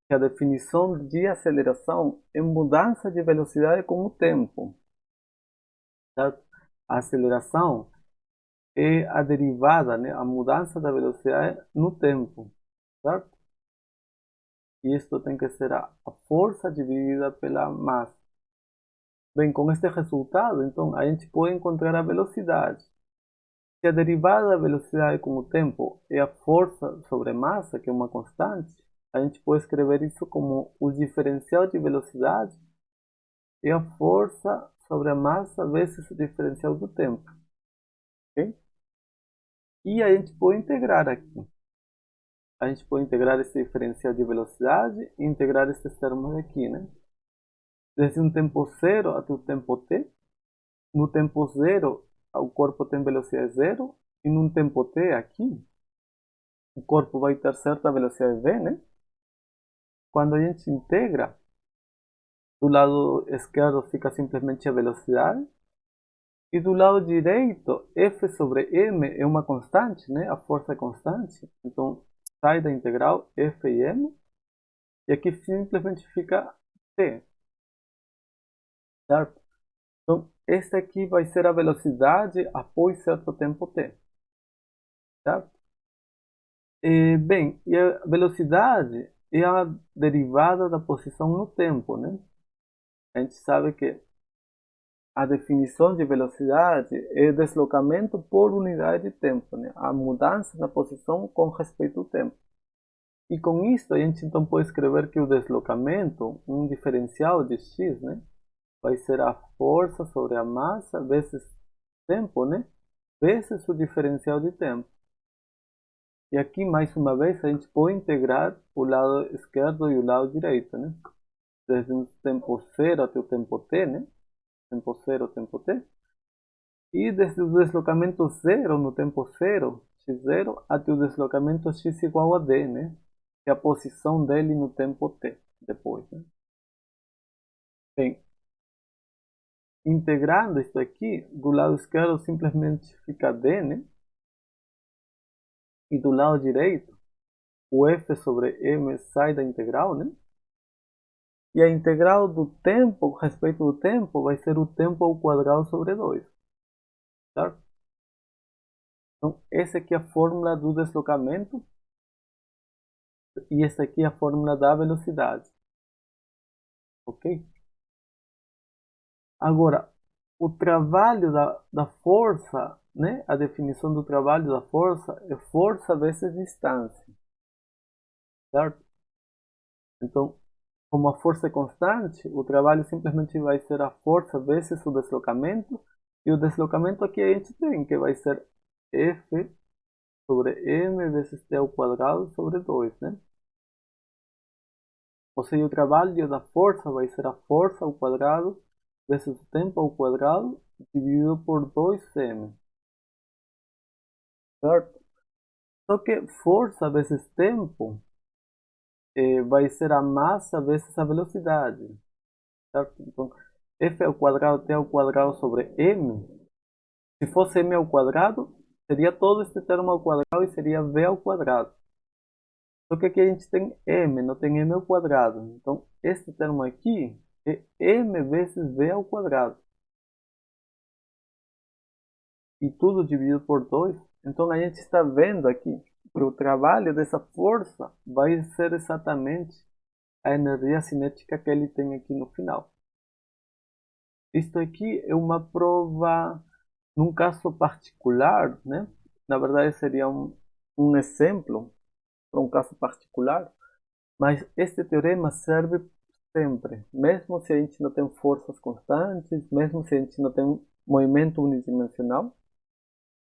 que a definição de aceleração é mudança de velocidade com o tempo, certo? A aceleração é a derivada, né, a mudança da velocidade no tempo, certo? E isto tem que ser a força dividida pela massa. Bem, com este resultado, então, a gente pode encontrar a velocidade. Se a derivada da velocidade com o tempo é a força sobre massa, que é uma constante, a gente pode escrever isso como o diferencial de velocidade é a força sobre a massa vezes o diferencial do tempo. Ok? E a gente pode integrar aqui. A gente pode integrar esse diferencial de velocidade e integrar esses termos aqui, né? Desde um tempo zero até o tempo t. No tempo zero, o corpo tem velocidade zero. E num tempo t aqui, o corpo vai ter certa velocidade v, né? Quando a gente integra, do lado esquerdo fica simplesmente a velocidade. E do lado direito, F sobre M é uma constante, né? A força é constante. Então, sai da integral F e M. E aqui simplesmente fica T, certo? Então, esta aqui vai ser a velocidade após certo tempo T, certo? Bem, e a velocidade é a derivada da posição no tempo, né? A gente sabe que a definição de velocidade é deslocamento por unidade de tempo, né? A mudança na posição com respeito ao tempo. E com isso a gente então pode escrever que o deslocamento, um diferencial de x, né? Vai ser a força sobre a massa vezes tempo, né? Vezes o diferencial de tempo. E aqui, mais uma vez, a gente pode integrar o lado esquerdo e o lado direito, né? Desde o tempo zero até o tempo t, né? Tempo zero, tempo t. E desde o deslocamento zero no tempo zero, x0, até o deslocamento x igual a d, né? Que é a posição dele no tempo t, depois, né? Bem, integrando isso aqui, do lado esquerdo simplesmente fica d, né? E do lado direito, o f sobre m sai da integral, né? E a integral do tempo, respeito do tempo, vai ser o tempo ao quadrado sobre 2, certo? Então, essa aqui é a fórmula do deslocamento e essa aqui é a fórmula da velocidade, ok? Agora, o trabalho da força, né? A definição do trabalho da força é força vezes distância, certo? Então, como a força é constante, o trabalho simplesmente vai ser a força vezes o deslocamento, e o deslocamento aqui a gente tem, que vai ser F sobre M vezes T ao quadrado sobre 2, né? Ou seja, o trabalho da força vai ser a força ao quadrado vezes o tempo ao quadrado dividido por 2m, certo? Só que força vezes tempo vai ser a massa vezes a velocidade, certo? Então, F ao quadrado T ao quadrado sobre M, se fosse M ao quadrado, seria todo este termo ao quadrado e seria V ao quadrado. Só que aqui a gente tem m, não tem m ao quadrado. Então, este termo aqui é m vezes v ao quadrado. E tudo dividido por 2. Então, a gente está vendo aqui que o trabalho dessa força vai ser exatamente a energia cinética que ele tem aqui no final. Isto aqui é uma prova num caso particular, né? Na verdade, seria um exemplo para um caso particular. Mas este teorema serve sempre, mesmo se a gente não tem forças constantes, mesmo se a gente não tem movimento unidimensional,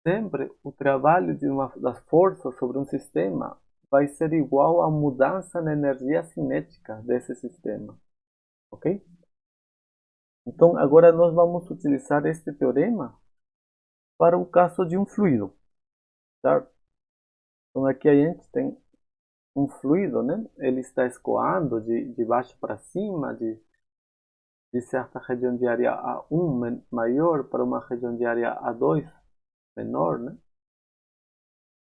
sempre o trabalho de uma das forças sobre um sistema vai ser igual à mudança na energia cinética desse sistema, ok? Então agora nós vamos utilizar este teorema para o caso de um fluido, certo? Então aqui a gente tem um fluido, né? Ele está escoando de baixo para cima, de certa região de área A1 maior para uma região de área A2 menor, né?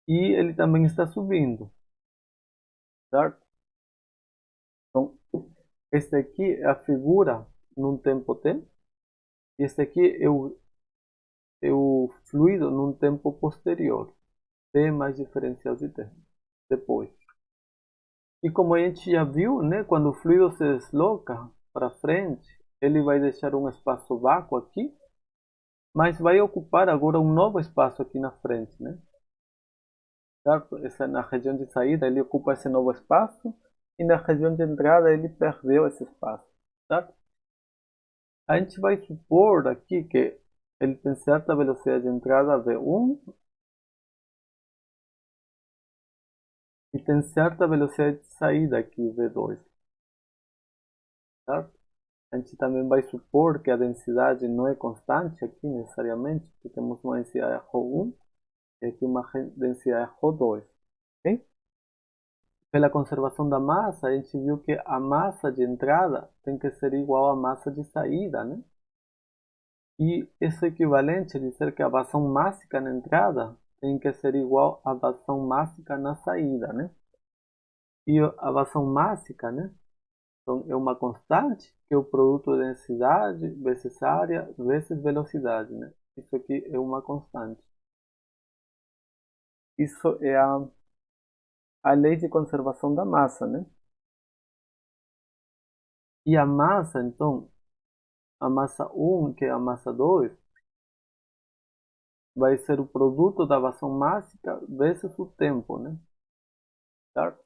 E ele também está subindo, certo? Este aqui é a figura num tempo t, e este aqui é o fluido num tempo posterior, t mais diferencial de t, depois. E como a gente já viu, né, quando o fluido se desloca para frente, ele vai deixar um espaço vácuo aqui, mas vai ocupar agora um novo espaço aqui na frente, né? Certo? Essa, na região de saída ele ocupa esse novo espaço, e na região de entrada ele perdeu esse espaço, certo? A gente vai supor aqui que ele tem certa velocidade de entrada v1 e tem certa velocidade de saída aqui v2, certo? A gente também vai supor que a densidade não é constante aqui necessariamente, porque temos uma densidade ρ1 e aqui uma densidade ρ2, ok? Pela conservação da massa, a gente viu que a massa de entrada tem que ser igual à massa de saída, né? E isso é equivalente a dizer que a vazão mássica na entrada tem que ser igual à vazão mássica na saída, né? E a vazão mássica, né? Então, é uma constante que é o produto de densidade vezes área vezes velocidade, né? Isso aqui é uma constante. Isso é a lei de conservação da massa, né? E a massa, então, a massa 1, que é a massa 2, vai ser o produto da vazão mássica vezes o tempo, né? Certo?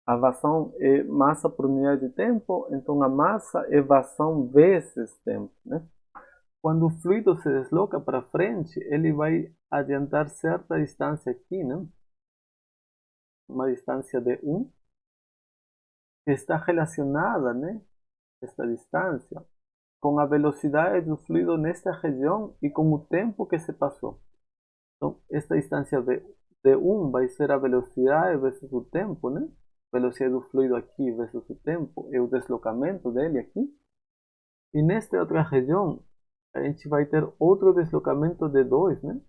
A vazão é massa por unidade de tempo, então a massa é vazão vezes tempo, né? Quando o fluido se desloca para frente, ele vai adiantar certa distância aqui, né? Uma distância de 1, que está relacionada, né? Esta distância, com a velocidade do fluido nesta região e com o tempo que se passou. Então, esta distância de 1 vai ser a velocidade vezes o tempo, né? Velocidade do fluido aqui vezes o tempo, é o deslocamento dele aqui. E nesta outra região, a gente vai ter outro deslocamento de 2, né?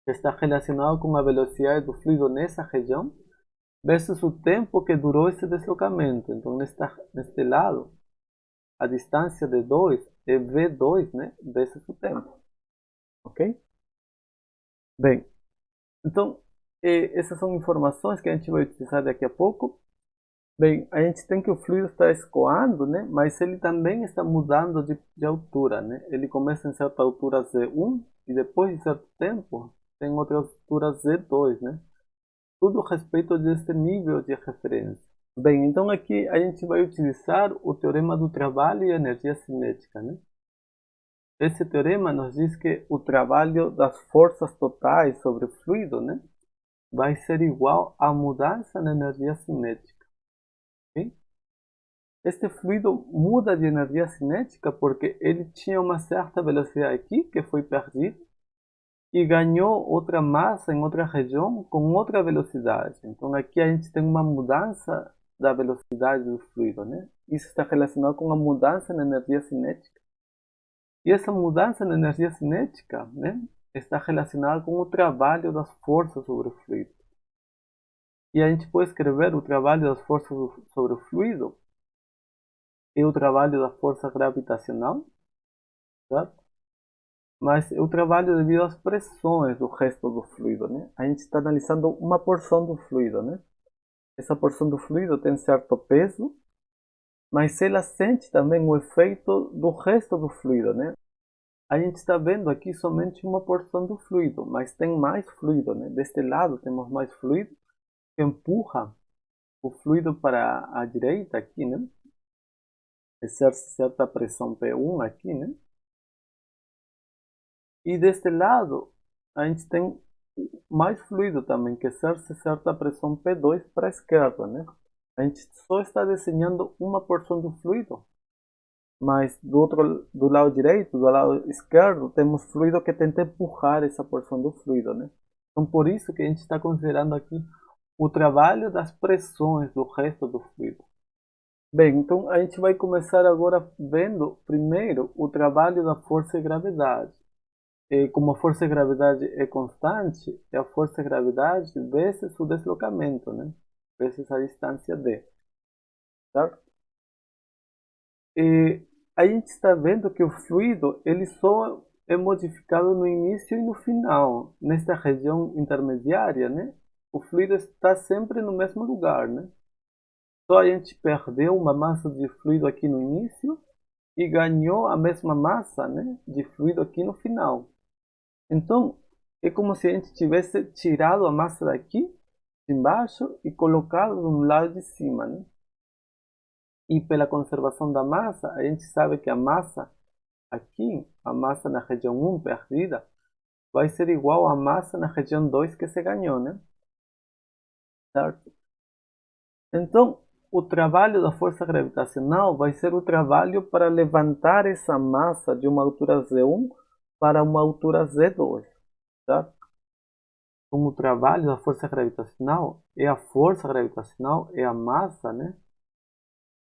Que está relacionado com a velocidade do fluido nessa região, vezes o tempo que durou esse deslocamento. Então, neste lado, a distância de 2 é v2, né? Vezes o tempo. Ok? Bem, então, essas são informações que a gente vai utilizar daqui a pouco. Bem, a gente tem que o fluido está escoando, né? Mas ele também está mudando de altura, né? Ele começa em certa altura Z1 e depois de certo tempo tem outra altura Z2, né? Tudo a respeito deste nível de referência. Bem, então aqui a gente vai utilizar o teorema do trabalho e a energia cinética, né? Esse teorema nos diz que o trabalho das forças totais sobre o fluido, né, vai ser igual à mudança na energia cinética. Okay? Este fluido muda de energia cinética porque ele tinha uma certa velocidade aqui que foi perdida e ganhou outra massa em outra região com outra velocidade. Então aqui a gente tem uma mudança da velocidade do fluido, né? Isso está relacionado com a mudança na energia cinética. E essa mudança na energia cinética, né, está relacionada com o trabalho das forças sobre o fluido. E a gente pode escrever o trabalho das forças sobre o fluido é o trabalho da força gravitacional, certo? Mas é o trabalho devido às pressões do resto do fluido, né? A gente está analisando uma porção do fluido, né? Essa porção do fluido tem certo peso, mas ela sente também o efeito do resto do fluido, né? A gente está vendo aqui somente uma porção do fluido, mas tem mais fluido, né? Deste lado temos mais fluido que empurra o fluido para a direita aqui, né? Exerce certa pressão P1 aqui, né? E deste lado a gente tem mais fluido também, que exerce certa pressão P2 para a esquerda, né? A gente só está desenhando uma porção do fluido, mas do lado direito, do lado esquerdo, temos fluido que tenta empurrar essa porção do fluido, né? Então por isso que a gente está considerando aqui o trabalho das pressões do resto do fluido. Bem, então a gente vai começar agora vendo primeiro o trabalho da força e gravidade. E como a força e gravidade é constante, é a força e gravidade vezes o deslocamento, né? Vezes a distância d. certo? E a gente está vendo que o fluido ele só é modificado no início e no final, nesta região intermediária, né? O fluido está sempre no mesmo lugar, né? Só a gente perdeu uma massa de fluido aqui no início e ganhou a mesma massa, né, de fluido aqui no final. Então, é como se a gente tivesse tirado a massa daqui, de embaixo, e colocado no lado de cima, né? E pela conservação da massa, a gente sabe que a massa aqui, a massa na região 1 perdida, vai ser igual à massa na região 2 que se ganhou, né? Certo? Então, o trabalho da força gravitacional vai ser o trabalho para levantar essa massa de uma altura Z1 para uma altura Z2, certo? Como o trabalho da força gravitacional é a massa, né?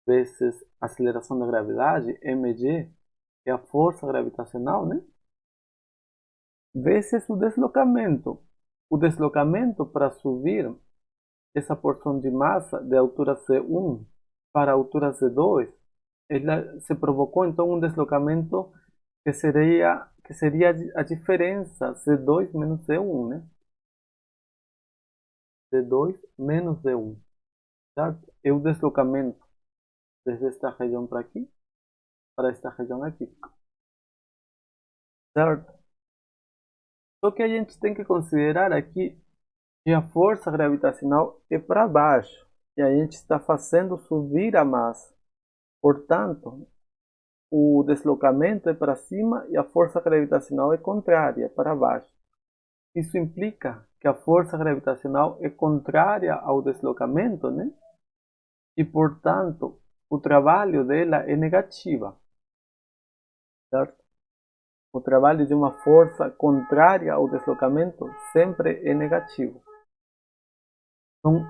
Vezes a aceleração da gravidade, mg, é a força gravitacional, né? Vezes o deslocamento. O deslocamento para subir essa porção de massa de altura C1 para a altura C2, ela se provocou então um deslocamento que seria a diferença C2 menos C1, né? C2 menos C1, certo? É o deslocamento desde esta região para aqui, para esta região aqui, certo? Só que a gente tem que considerar aqui que a força gravitacional é para baixo e a gente está fazendo subir a massa. Portanto, o deslocamento é para cima e a força gravitacional é contrária, para baixo. Isso implica que a força gravitacional é contrária ao deslocamento, né? E, portanto, o trabalho dela é negativa, certo? O trabalho de uma força contrária ao deslocamento sempre é negativo. Então,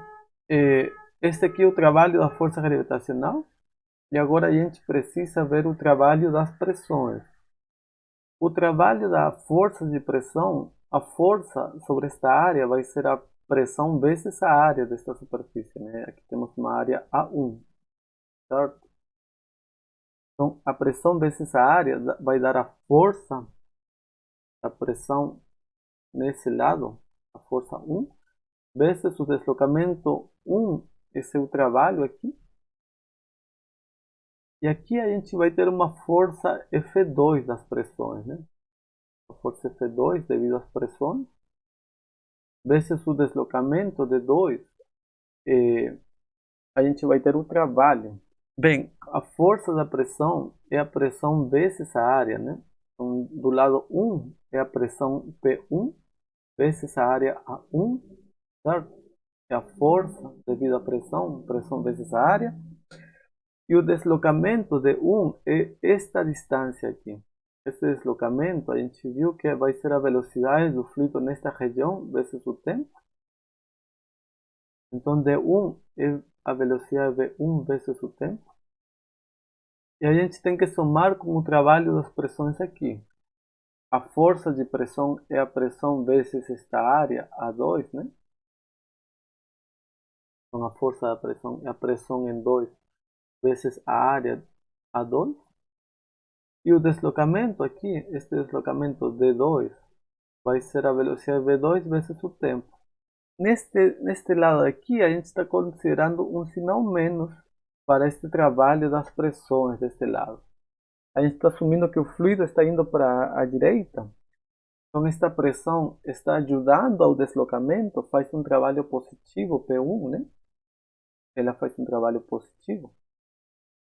este aqui é o trabalho da força gravitacional. E agora a gente precisa ver o trabalho das pressões. O trabalho da força de pressão, a força sobre esta área vai ser a pressão vezes a área desta superfície, né? Aqui temos uma área A1, certo? Então, a pressão vezes a área vai dar a força da pressão nesse lado, a força 1, vezes o deslocamento 1, esse é o trabalho aqui. E aqui a gente vai ter uma força F2 das pressões, né? A força F2 devido às pressões, vezes o deslocamento de 2, a gente vai ter o trabalho. Bem, a força da pressão é a pressão vezes a área, né? Então, do lado 1 é a pressão P1 vezes a área A1, certo? É a força devido à pressão, pressão vezes a área. E o deslocamento de 1 é esta distância aqui. Esse deslocamento, a gente viu que vai ser a velocidade do fluido nesta região vezes o tempo. Então, D1 é a velocidade V1 vezes o tempo. E a gente tem que somar com o trabalho das pressões aqui. A força de pressão é a pressão vezes esta área, A2, né? Então, a força da pressão é a pressão em 2 vezes a área, A2. E o deslocamento aqui, este deslocamento D2, vai ser a velocidade V2 vezes o tempo. Neste lado aqui, a gente está considerando um sinal menos para este trabalho das pressões deste lado. A gente está assumindo que o fluido está indo para a direita, então esta pressão está ajudando ao deslocamento, faz um trabalho positivo, P1, né? Ela faz um trabalho positivo.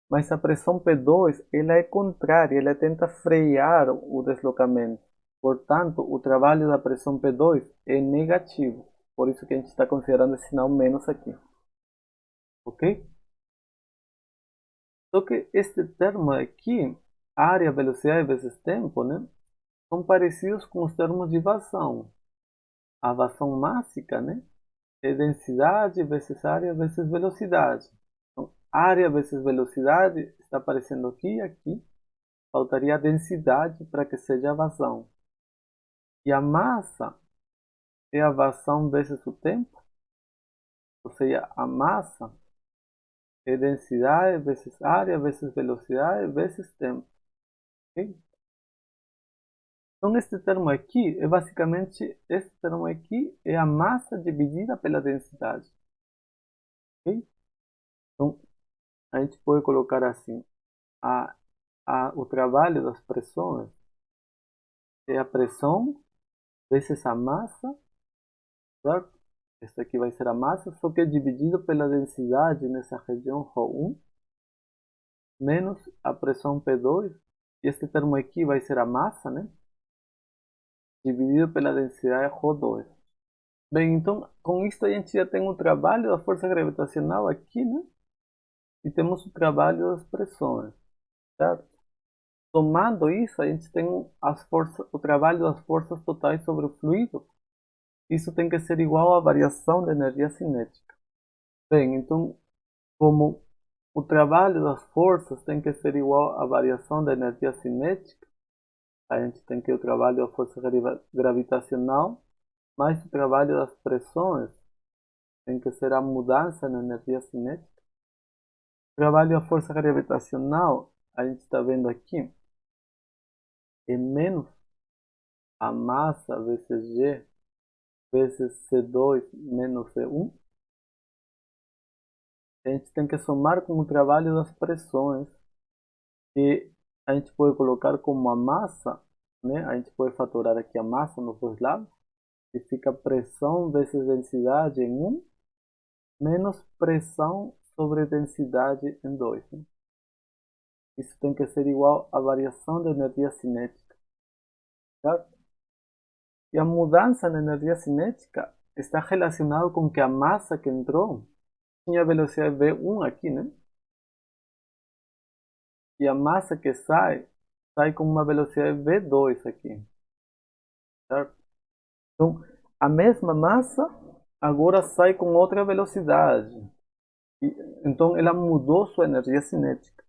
Mas a pressão P2, ela é contrária, ela tenta frear o deslocamento. Portanto, o trabalho da pressão P2 é negativo. Por isso que a gente está considerando esse sinal menos aqui. Ok? Só que este termo aqui, área, velocidade vezes tempo, né? São parecidos com os termos de vazão. A vazão mássica, né? É densidade vezes área vezes velocidade. Então, área vezes velocidade está aparecendo aqui e aqui. Faltaria a densidade para que seja a vazão. E a massa é a vazão vezes o tempo. Ou seja, a massa é densidade vezes área vezes velocidade vezes tempo. Ok? Então este termo aqui é basicamente, este termo aqui é a massa dividida pela densidade. Ok? Então a gente pode colocar assim, o trabalho das pressões é a pressão vezes a massa, certo? Esta aqui vai ser a massa, só que é dividido pela densidade nessa região ρ1, menos a pressão P2, e este termo aqui vai ser a massa, né? Dividido pela densidade ρ2. Bem, então com isto a gente já tem o trabalho da força gravitacional aqui, né? E temos o trabalho das pressões, certo? Somando isso, a gente tem o trabalho das forças totais sobre o fluido. Isso tem que ser igual à variação da energia cinética. Bem, então, como o trabalho das forças tem que ser igual à variação da energia cinética, a gente tem que o trabalho da força gravitacional mais o trabalho das pressões tem que ser a mudança na energia cinética. O trabalho da força gravitacional, a gente está vendo aqui, é menos a massa vezes G vezes C2 menos C1. A gente tem que somar com o trabalho das pressões, que a gente pode colocar como a massa, né? A gente pode fatorar aqui a massa nos dois lados, e fica pressão vezes densidade em 1, menos pressão sobre densidade em 2. Né? Isso tem que ser igual à variação da energia cinética, certo? E a mudança na energia cinética está relacionada com que a massa que entrou tinha velocidade v1 aqui, né? E a massa que sai com uma velocidade v2 aqui, certo? Então, a mesma massa agora sai com outra velocidade. E, então, ela mudou sua energia cinética.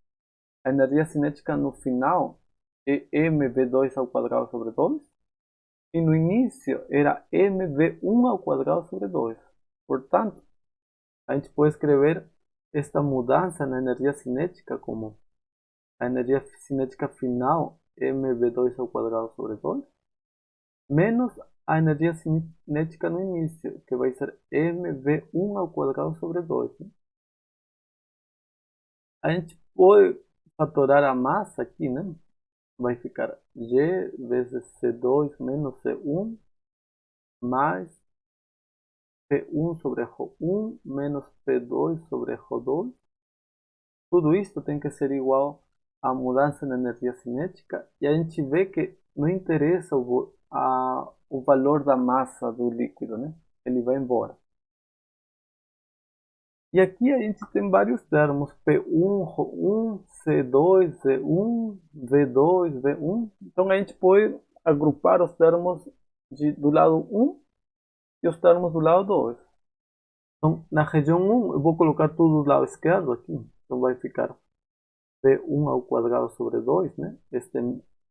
A energia cinética no final é mv2 ao quadrado sobre 2. E no início era mv1 ao quadrado sobre 2. Portanto, a gente pode escrever esta mudança na energia cinética como a energia cinética final mv2 ao quadrado sobre 2 menos a energia cinética no início, que vai ser mv1 ao quadrado sobre 2. Né? A gente pode fatorar a massa aqui, né? Vai ficar G vezes C2 menos C1 mais P1 sobre Rho1 menos P2 sobre Rho2. Tudo isto tem que ser igual à mudança na energia cinética, e a gente vê que não interessa o valor da massa do líquido, né? Ele vai embora. E aqui a gente tem vários termos, P1, Rho1, C2, Z1, V2, V1. Então a gente pode agrupar os termos do lado 1 e os termos do lado 2. Então na região 1 eu vou colocar tudo do lado esquerdo aqui. Então vai ficar V1 ao quadrado sobre 2, né? Este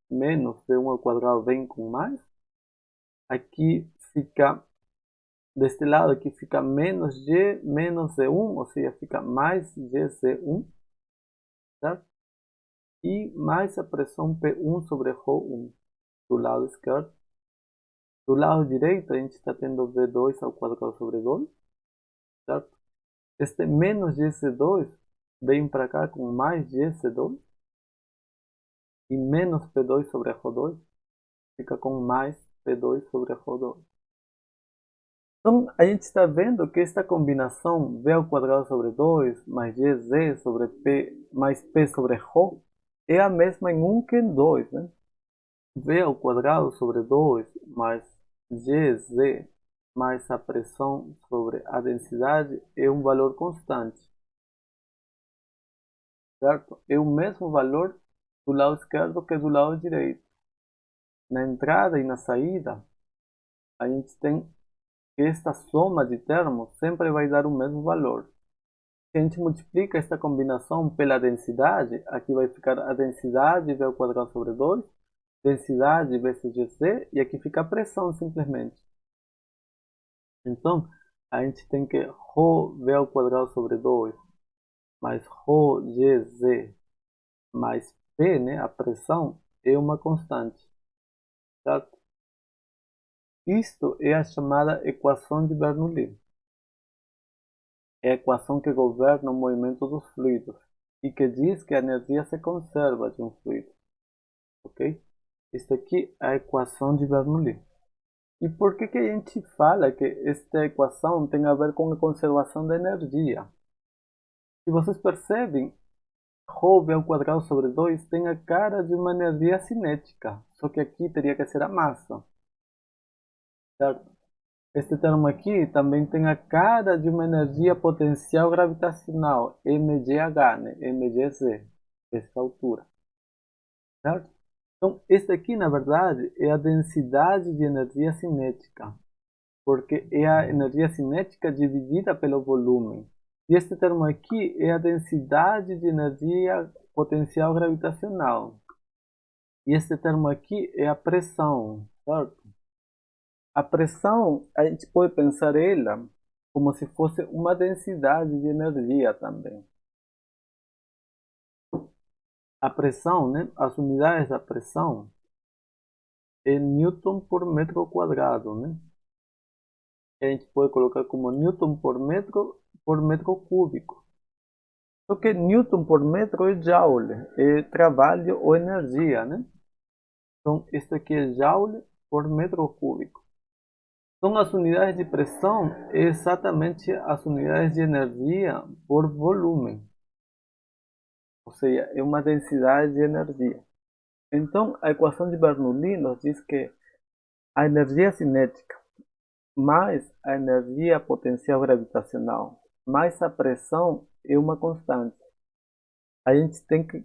menos V1 ao quadrado vem com mais. Aqui fica, deste lado aqui fica menos G menos Z1, ou seja, fica mais GZ1, certo? E mais a pressão P1 sobre Rho1 do lado esquerdo. Do lado direito a gente está tendo V2 ao quadrado sobre 2, certo? Este menos GC2 vem para cá com mais GC2 e menos P2 sobre Rho2 fica com mais P2 sobre Rho2. Então a gente está vendo que esta combinação V ao quadrado sobre 2 mais GZ sobre P mais P sobre Rho é a mesma em 1 que em 2, né? V ao quadrado sobre 2 mais Gz mais a pressão sobre a densidade é um valor constante, certo? É o mesmo valor do lado esquerdo que do lado direito. Na entrada e na saída, a gente tem que esta soma de termos sempre vai dar o mesmo valor. Se a gente multiplica esta combinação pela densidade, aqui vai ficar a densidade V ao quadrado sobre 2, densidade vezes Gc, e aqui fica a pressão simplesmente. Então, a gente tem que ρV ao quadrado sobre 2 mais ρgz mais P, né, a pressão, é uma constante, certo? Isto é a chamada equação de Bernoulli. É a equação que governa o movimento dos fluidos e que diz que a energia se conserva de um fluido, ok? Esta aqui é a equação de Bernoulli. E por que a gente fala que esta equação tem a ver com a conservação da energia? Se vocês percebem, ρ ao quadrado sobre 2 tem a cara de uma energia cinética, só que aqui teria que ser a massa, certo? Este termo aqui também tem a cara de uma energia potencial gravitacional, mgh, né? mgz, essa altura, certo? Então, este aqui, na verdade, é a densidade de energia cinética, porque é a energia cinética dividida pelo volume. E este termo aqui é a densidade de energia potencial gravitacional. E este termo aqui é a pressão, certo? A pressão, a gente pode pensar ela como se fosse uma densidade de energia também. A pressão, né? As unidades da pressão é Newton por metro quadrado, né? A gente pode colocar como Newton por metro cúbico. Só que Newton por metro é Joule, é trabalho ou energia, né? Então, isso aqui é Joule por metro cúbico. Então, as unidades de pressão é exatamente as unidades de energia por volume. Ou seja, é uma densidade de energia. Então, a equação de Bernoulli nos diz que a energia cinética mais a energia potencial gravitacional mais a pressão é uma constante. A gente tem que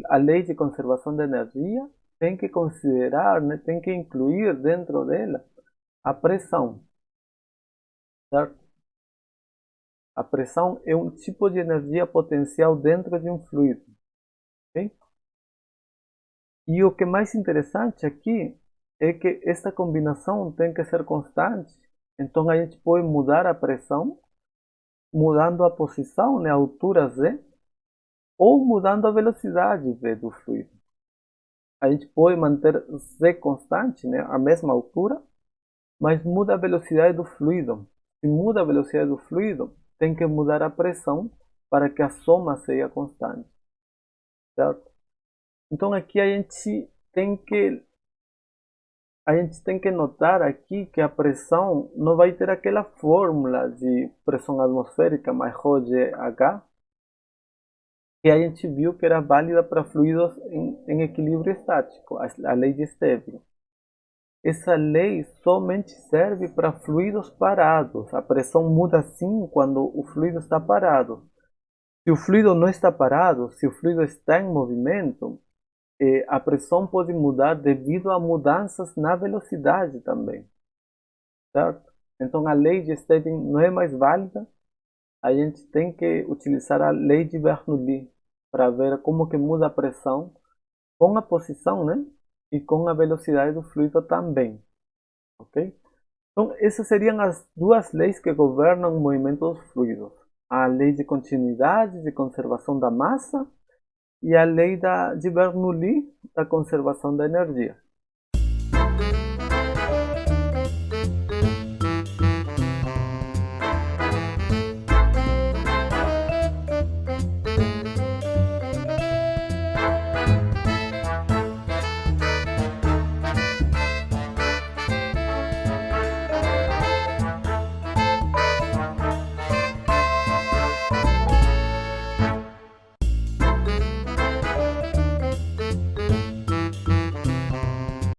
a lei de conservação da energia tem que considerar, né, tem que incluir dentro dela a pressão, certo? A pressão é um tipo de energia potencial dentro de um fluido, ok? E o que é mais interessante aqui é que esta combinação tem que ser constante. Então a gente pode mudar a pressão, mudando a posição, né, a altura Z, ou mudando a velocidade V do fluido. A gente pode manter Z constante, né, a mesma altura, mas muda a velocidade do fluido. Se muda a velocidade do fluido, tem que mudar a pressão para que a soma seja constante, certo? Então aqui a gente tem que notar aqui que a pressão não vai ter aquela fórmula de pressão atmosférica mais ρgh que a gente viu que era válida para fluidos em equilíbrio estático, a lei de Stevin. Essa lei somente serve para fluidos parados. A pressão muda sim quando o fluido está parado. Se o fluido não está parado, se o fluido está em movimento, a pressão pode mudar devido a mudanças na velocidade também, certo? Então a lei de Stevin não é mais válida, a gente tem que utilizar a lei de Bernoulli para ver como que muda a pressão com a posição, né? E com a velocidade do fluido também, ok? Então essas seriam as duas leis que governam o movimento dos fluidos. A lei de continuidade, de conservação da massa, e a lei de Bernoulli, da conservação da energia.